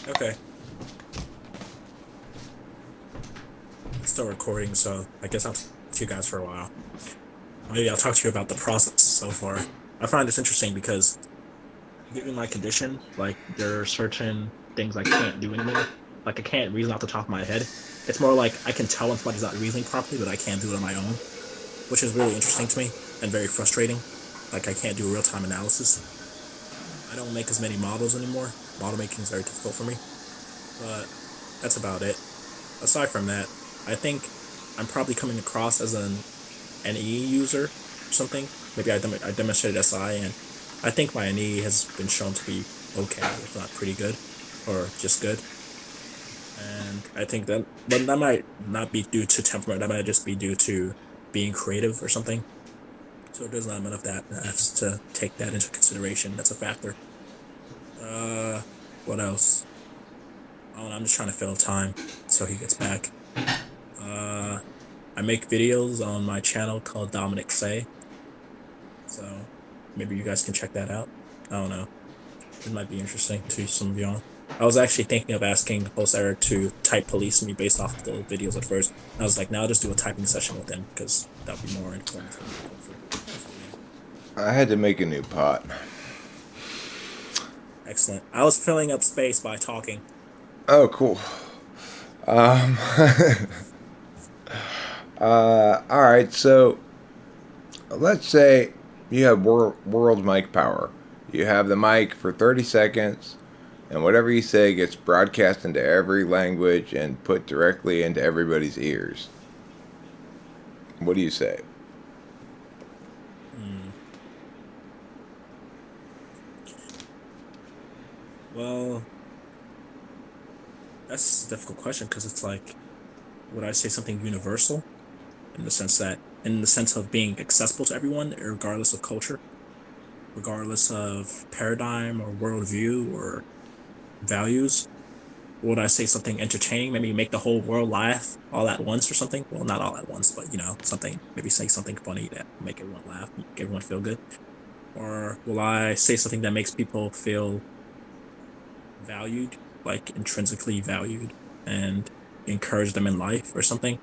Okay, it's still recording, so I guess I'll talk to you guys for a while. Maybe I'll talk to you about the process so far. I find this interesting because given my condition, like there are certain things I can't do anymore. Like I can't reason off the top of my head. It's more like I can tell when somebody's not reasoning properly, but I can't do it on my own, which is really interesting to me and very frustrating. Like I can't do real time analysis. I don't make as many models anymore. Model making is very difficult for me, but that's about it. Aside from that, I think I'm probably coming across as an NE user or something. Maybe I demonstrated SI, and I think my NE has been shown to be okay, if not pretty good, or just good. And I think that, but that might not be due to temperament. That might just be due to being creative or something. So there's not enough that I have to take that into consideration. That's a factor. Uh, what else? Oh, I'm just trying to fill time so he gets back. Uh, I make videos on my channel called Dominic Say, so maybe you guys can check that out. I don't know. It might be interesting to some of y'all. I was actually thinking of asking host Eric to type police me based off the videos at first. I was like, now I'll just do a typing session with him because that'll be more informative, hopefully, yeah. I had to make a new pot. Excellent. I was filling up space by talking. Oh, cool. Um, all right, so let's say you have world mic power. You have the mic for 30 seconds, and whatever you say gets broadcast into every language and put directly into everybody's ears. What do you say? Hmm. Well, that's a difficult question because it's like, would I say something universal in the sense of being accessible to everyone, regardless of culture, regardless of paradigm or worldview or values? Would I say something entertaining? Maybe make the whole world laugh all at once or something? Well, not all at once, but something. Maybe say something funny that make everyone laugh, make everyone feel good. Or will I say something that makes people feel valued, like intrinsically valued, and encourage them in life or something?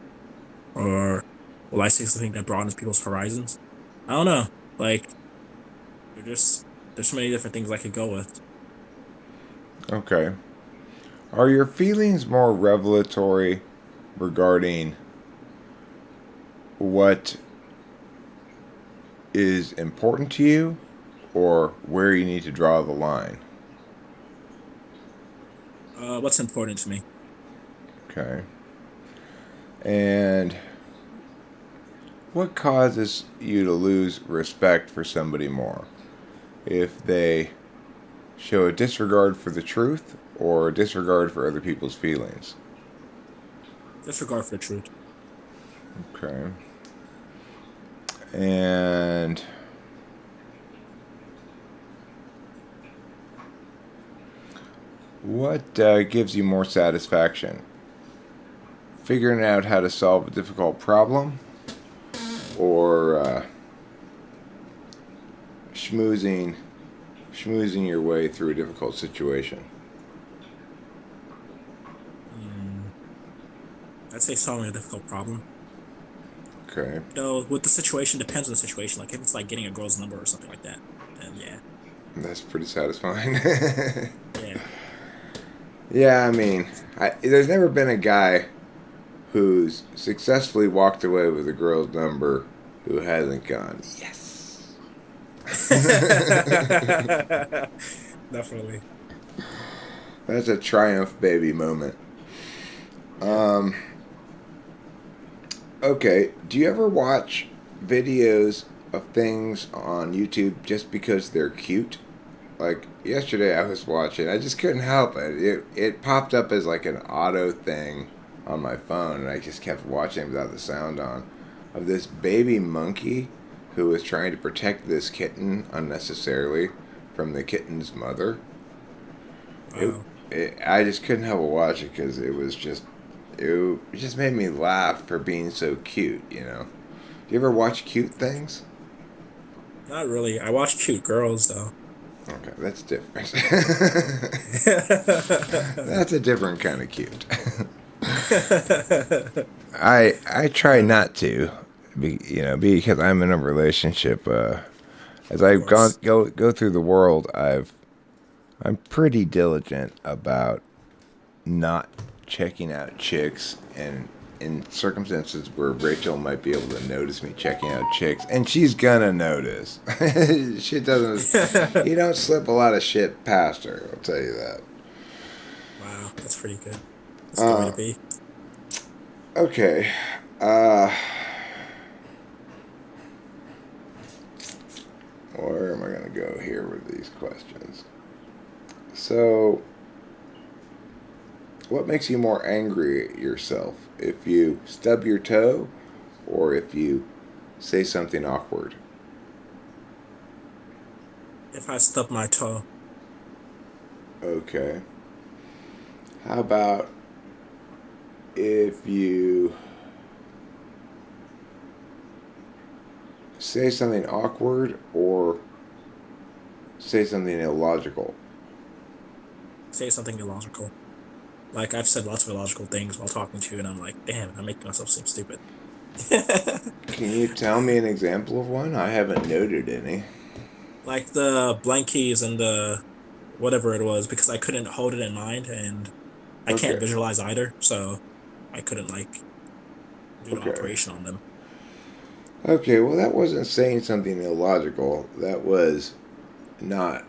Or will I say something that broadens people's horizons? I don't know. Like they're just There's so many different things I could go with. Okay. Are your feelings more revelatory regarding what is important to you or where you need to draw the line? What's important to me? Okay. And what causes you to lose respect for somebody more? If they show a disregard for the truth or a disregard for other people's feelings? Disregard for the truth. Okay. And what gives you more satisfaction? Figuring out how to solve a difficult problem or schmoozing schmoozing your way through a difficult situation? Mm, I'd say solving a difficult problem. Okay. Though with the situation, depends on the situation. Like if it's like getting a girl's number or something like that, then yeah, That's pretty satisfying. yeah. Yeah, I mean, there's never been a guy who's successfully walked away with a girl's number who hasn't gone, yes. Definitely. That's a triumph baby moment. Yeah. Um, okay, do you ever watch videos of things on YouTube just because they're cute? Like yesterday I was watching, I just couldn't help it. It popped up as like an auto thing on my phone and I just kept watching without the sound on, of this baby monkey who was trying to protect this kitten unnecessarily from the kitten's mother. It, Wow. I just couldn't help but watch it because it just made me laugh for being so cute, you know. Do you ever watch cute things? Not really. I watch cute girls though. Okay, that's different. That's a different kind of cute. I try not to, because I'm in a relationship. As Of I've gone course. go through the world, I'm pretty diligent about not checking out chicks, and in circumstances where Rachel might be able to notice me checking out chicks, and she's gonna notice. She doesn't. You don't slip a lot of shit past her. I'll tell you that. Wow, that's pretty good. That's a good way to Uh, be. okay. Uh, where am I gonna go here with these questions? So, what makes you more angry at yourself? If you stub your toe or if you say something awkward? If I stub my toe, Okay. How about if you say something awkward or say something illogical? say something illogical. Like I've said lots of illogical things while talking to you, and I'm like, damn, I'm making myself seem stupid. Can you tell me an example of one? I haven't noted any. Like the blank keys and the whatever it was, because I couldn't hold it in mind, and I can't Okay. visualize either, so I couldn't like do the Okay. operation on them. Okay, well, that wasn't saying something illogical. That was not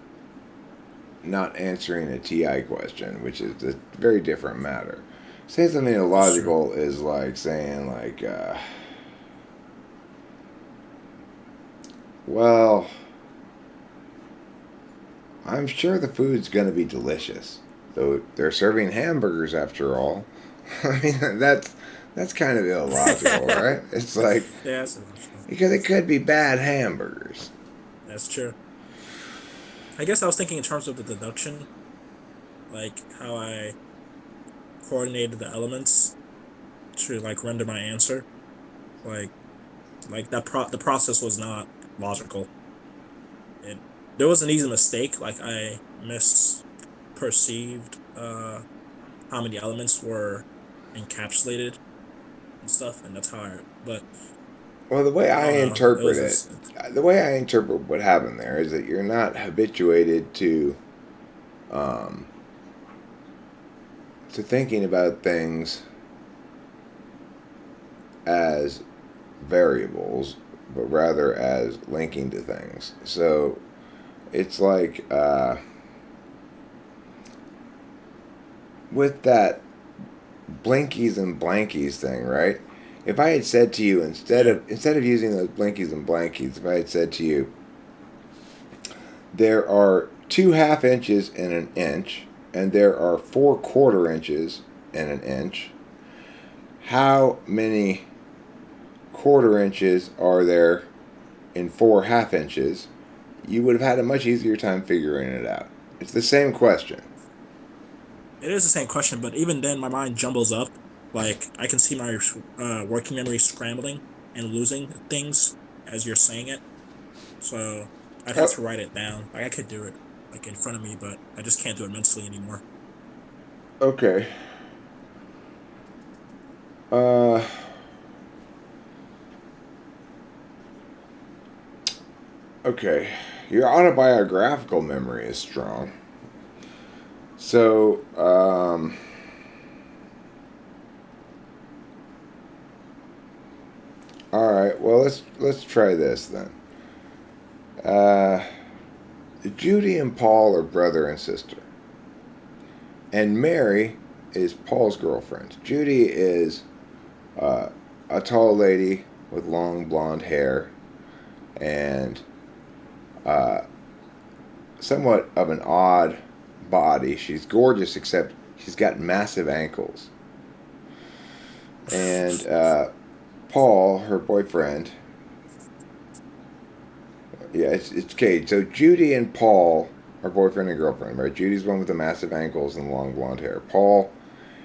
not answering a TI question, which is a very different matter. Saying something That's true. illogical is like saying well, I'm sure the food's going to be delicious. Though they're serving hamburgers after all. I mean, that's kind of illogical, Yeah, right? It's like that's illogical. because it could be bad hamburgers. That's true. I guess I was thinking in terms of the deduction, like how I coordinated the elements to like render my answer. Like the process was not logical. It There was an easy mistake. Like I misperceived how many elements were encapsulated and stuff, and that's how. But Well, the way I I don't know. It interpret was it, just the way I interpret what happened there is that you're not habituated um, to thinking about things as variables, but rather as linking to things. So it's like with that blinkies and blankies thing, right? If I had said to you yeah. instead of using those blinkies and blankies, if I had said to you, there are 2 half inches in an inch, and there are 4 quarter inches in an inch. How many quarter inches are there in 4 half inches? You would have had a much easier time figuring it out. It's the same question. It is the same question, but even then, my mind jumbles up. Like I can see my working memory scrambling and losing things as you're saying it. So I'd have Oh, to write it down. Like I could do it like in front of me, but I just can't do it mentally anymore. okay. Uh, okay. Your autobiographical memory is strong. So, all right. Well, let's try this then. Uh, Judy and Paul are brother and sister, and Mary is Paul's girlfriend. Judy is uh, a tall lady with long blonde hair and uh, somewhat of an odd body. She's gorgeous, except she's got massive ankles. And Paul, her boyfriend, yeah, it's Kate. So Judy and Paul are boyfriend and girlfriend, right? Judy's the one with the massive ankles and long blonde hair. Paul,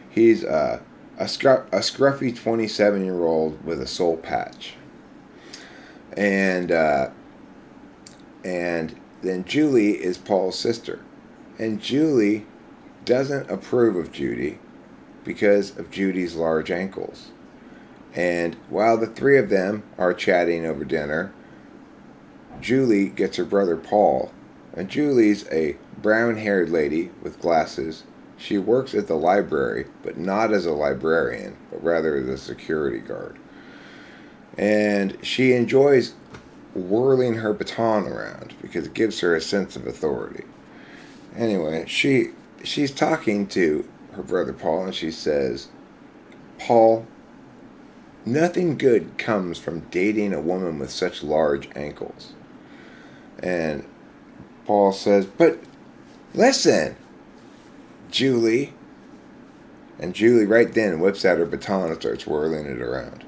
he's a scruffy 27-year-old with a soul patch. And and then Julie is Paul's sister. And Julie doesn't approve of Judy because of Judy's large ankles. And while the three of them are chatting over dinner, Julie gets her brother Paul. And Julie's a brown haired lady with glasses. She works at the library, but not as a librarian, but rather as a security guard. And she enjoys whirling her baton around because it gives her a sense of authority. Anyway, she's talking to her brother Paul, and she says, "Paul, nothing good comes from dating a woman with such large ankles." And Paul says, "But listen, Julie." And Julie right then whips out her baton and starts whirling it around.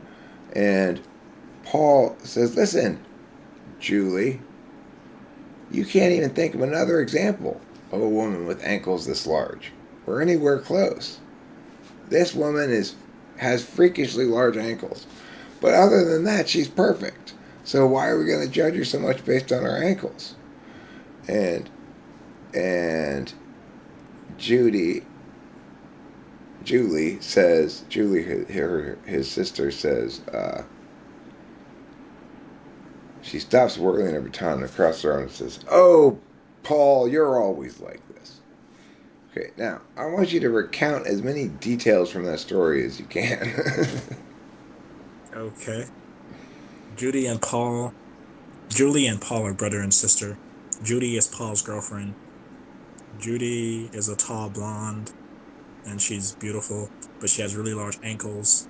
And Paul says, "Listen, Julie, you can't even think of another example of a woman with ankles this large, or anywhere close. This woman has freakishly large ankles. But other than that, she's perfect. So why are we going to judge her so much based on her ankles?" And and Judy Julie says, his sister says, she stops whirling her baton across her arm and says, "Oh, Paul, you're always like this." Okay, now I want you to recount as many details from that story as you can. Okay. Judy and Paul. Julie and Paul are brother and sister. Judy is Paul's girlfriend. Judy is a tall blonde and she's beautiful, but she has really large ankles.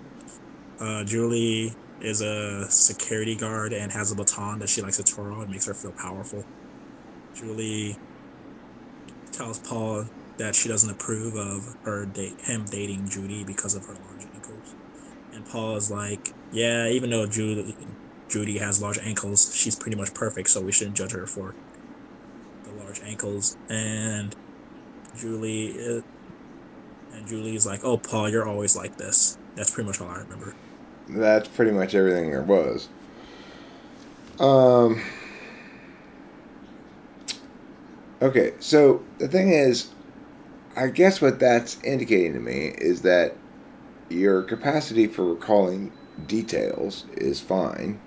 Julie is a security guard and has a baton that she likes to twirl. It makes her feel powerful. Julie tells Paul that she doesn't approve of him dating Judy because of her large ankles. And Paul is like, yeah, even though Judy has large ankles, she's pretty much perfect, so we shouldn't judge her for the large ankles. Julie is, and Julie's like, oh, Paul, you're always like this. That's pretty much all I remember. That's pretty much everything there was. Um, okay, so the thing is, I guess what that's indicating to me is that your capacity for recalling details is fine.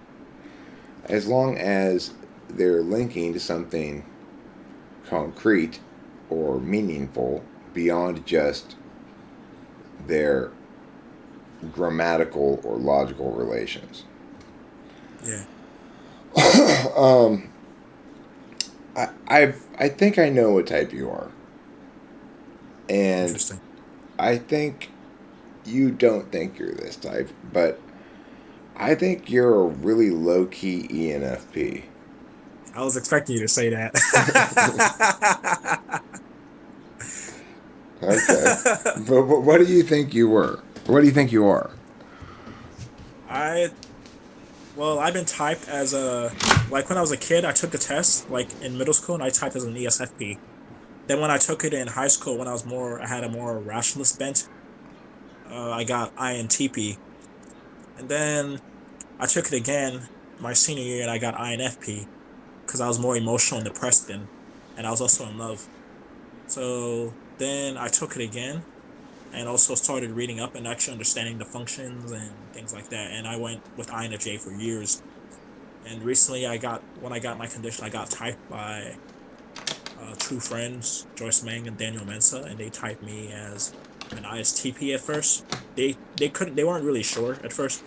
as long as they're linking to something concrete or meaningful beyond just their grammatical or logical relations. Yeah. um, I think I know what type you are, and Interesting. I think you don't think you're this type, but I think you're a really low key ENFP. I was expecting you to say that. Okay, but what do you think you were? What do you think you are? I well, I've been typed as a like when I was a kid, I took the test like in middle school, and I typed as an ESFP. Then when I took it in high school, when I had a more rationalist bent, I got INTP, and then I took it again my senior year, and I got INFP because I was more emotional and depressed then, and I was also in love. So then I took it again, and also started reading up and actually understanding the functions and things like that. And I went with INFJ for years. And recently, when I got my condition, I got typed by two friends, Joyce Mang and Daniel Mensa, and they typed me as an ISTP at first. They weren't really sure at first,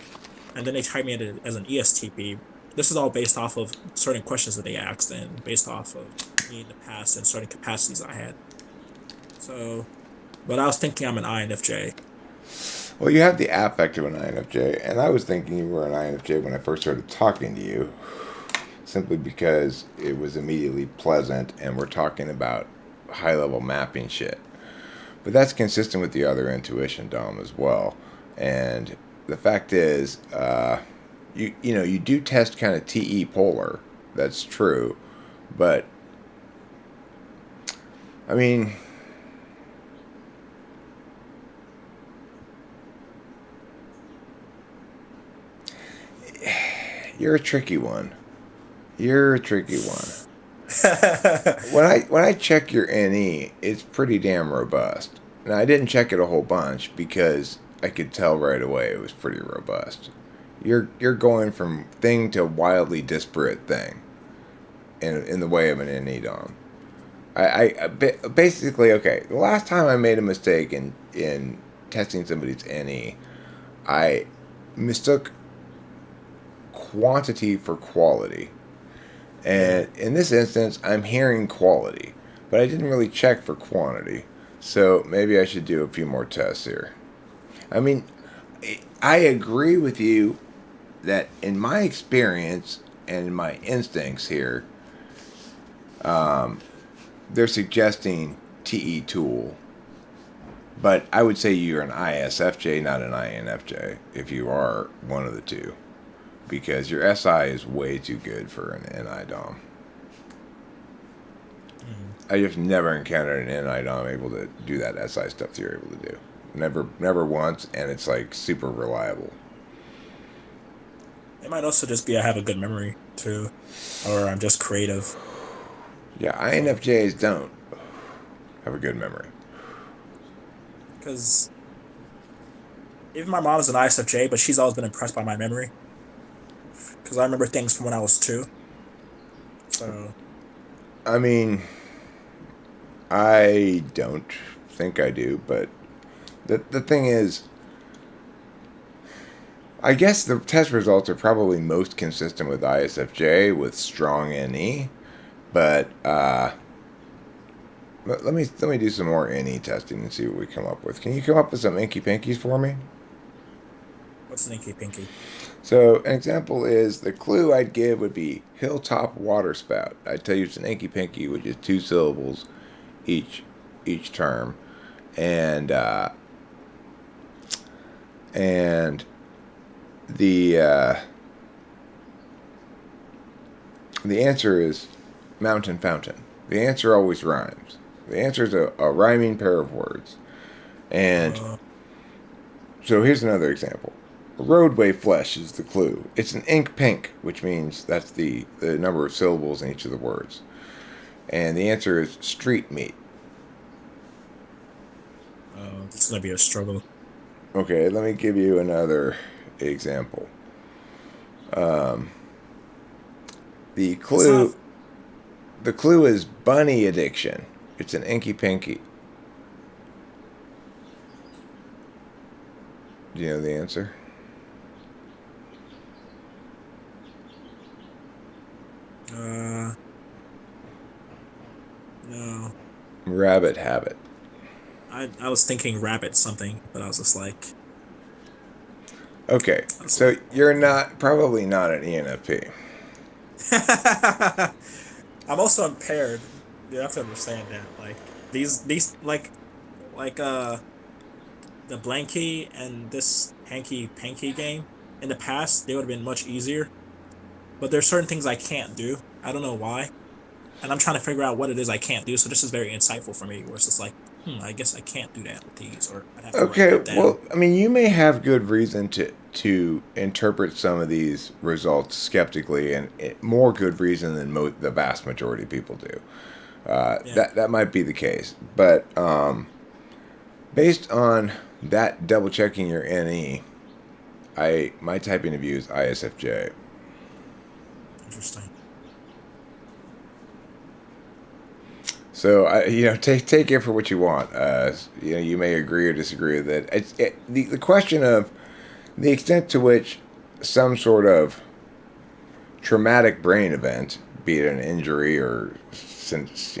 and then they typed me as an ESTP. This is all based off of certain questions that they asked and based off of me in the past and certain capacities I had. So, but I was thinking I'm an INFJ. Well, you have the affect of an INFJ, and I was thinking you were an INFJ when I first started talking to you, simply because it was immediately pleasant, and we're talking about high level mapping shit. But that's consistent with the other intuition, Dom, as well. And the fact is, you know, you do test kind of TE polar. That's true, but I mean, you're a tricky one. You're a tricky one. When I check your NE, it's pretty damn robust. Now I didn't check it a whole bunch because I could tell right away it was pretty robust. You're going from thing to wildly disparate thing in the way of an NE Dom. Basically okay. The last time I made a mistake in testing somebody's NE, I mistook quantity for quality. Yeah. And in this instance, I'm hearing quality, but I didn't really check for quantity. So maybe I should do a few more tests here. I mean, I agree with you that in my experience and in my instincts here, they're suggesting TE tool. But I would say you're an ISFJ, not an INFJ, if you are one of the two. Because your SI is way too good for an NI DOM. Mhm. I just never encountered an NI DOM able to do that SI stuff that you're able to do. Never once, and it's like super reliable. It might also just be I have a good memory too, or I'm just creative. Yeah, So, INFJs don't have a good memory. because even my mom is an ISFJ, but she's always been impressed by my memory because I remember things from when I was two. So, I mean, I don't think I do, but the thing is, I guess the test results are probably most consistent with ISFJ with strong NE, but let me do some more NE testing and see what we come up with. Can you come up with some inky pinkies for me? what's Sneaky Pinky? So an example is the clue I'd give would be hilltop water spout. I'd tell you it's an inky pinky, which is two syllables each each term, and and the the answer is mountain fountain. The answer always rhymes. The answer is a rhyming pair of words. And Uh, so here's another example. Roadway flesh is the clue. It's an ink pink, which means that's the number of syllables in each of the words. And the answer is street meat. it's gonna be a struggle. Okay, let me give you another example. The It's not. clue the clue is bunny addiction. It's an inky pinky. Do you know the answer? Uh, no. Rabbit habit. I was thinking rabbit something, but I was just like, Okay, I was so like, you're yeah. not probably not an ENFP. I'm also impaired. You have to understand that. Like these the blanky and this hanky panky game in the past they would have been much easier. But there's certain things I can't do. I don't know why, and I'm trying to figure out what it is I can't do. So this is very insightful for me. Where it's just like, I guess I can't do that with these, or I'd have to write Okay, that down. well, I mean, you may have good reason to interpret some of these results skeptically, and more good reason than the vast majority of people do. Yeah, That might be the case, but based on that double checking your NE, I my typing of you is ISFJ. interesting. So take it for what you want. You may agree or disagree with it. The question of the extent to which some sort of traumatic brain event, be it an injury or since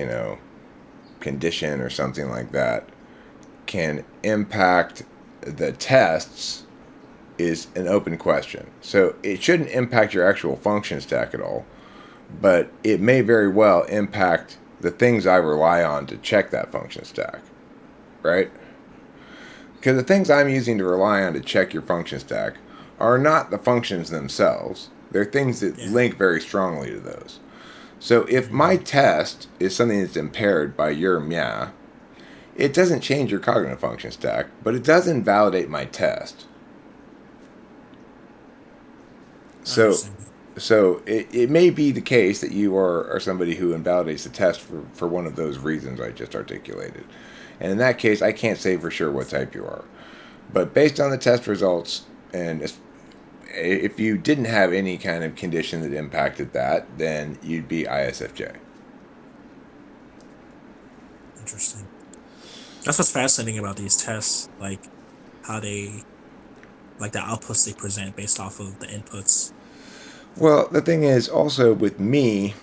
condition or something like that, can impact the tests is an open question. So it shouldn't impact your actual function stack at all, but it may very well impact the things I rely on to check that function stack, right? Because the things I'm using to rely on to check your function stack are not the functions themselves. They're things that Yeah. link very strongly to those. So if my Mm, test is something that's impaired by your MIA, it doesn't change your cognitive function stack, but it does invalidate my test. I So understand. it may be the case that you are somebody who invalidates the test for one of those reasons I just articulated. And in that case, I can't say for sure what type you are. But based on the test results, and if you didn't have any kind of condition that impacted that, then you'd be ISFJ. Interesting. That's what's fascinating about these tests, like how they, like the outputs they present based off of the inputs. Well, the thing is also with me,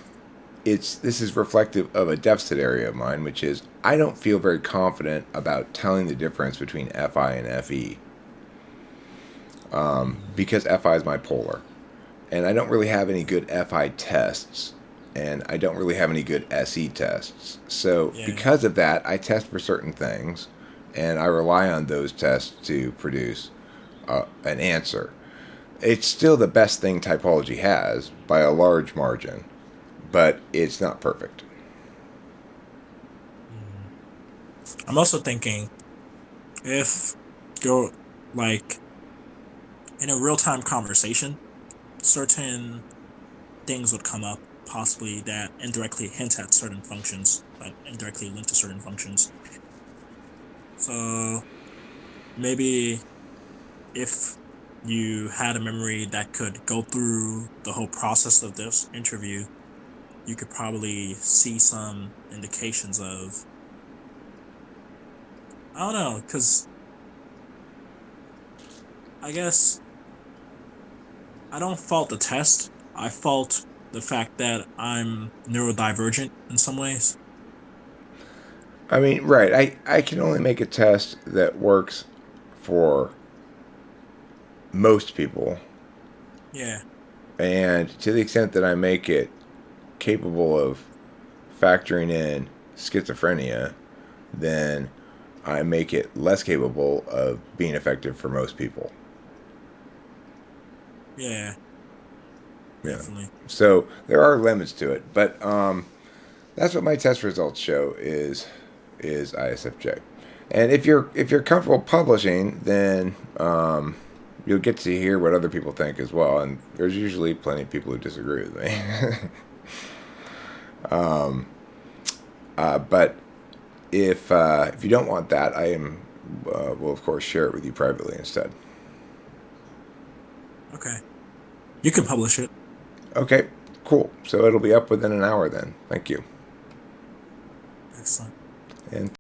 it's this is reflective of a deficit area of mine, which is I don't feel very confident about telling the difference between FI and FE because FI is my polar, and I don't really have any good FI tests, and I don't really have any good SE tests. So Yeah, because of that, I test for certain things, and I rely on those tests to produce an answer. It's still the best thing typology has by a large margin, but it's not perfect. mm. I'm also thinking if you're like in a real time conversation, certain things would come up, possibly that indirectly hint at certain functions, but indirectly link to certain functions. So maybe if you had a memory that could go through the whole process of this interview, you could probably see some indications of, I don't know, because I guess I don't fault the test. I fault the fact that I'm neurodivergent in some ways. I mean, right. I can only make a test that works for most people. Yeah, And to the extent that I make it capable of factoring in schizophrenia, then I make it less capable of being effective for most people. yeah, Yeah. definitely. So there are limits to it, but that's what my test results show is ISFJ. And if you're comfortable publishing, then you'll get to hear what other people think as well. And there's usually plenty of people who disagree with me. But if you don't want that, I am will of course share it with you privately instead. Okay. You can publish it. Okay, Cool. So it'll be up within an hour then. Thank you. Excellent. And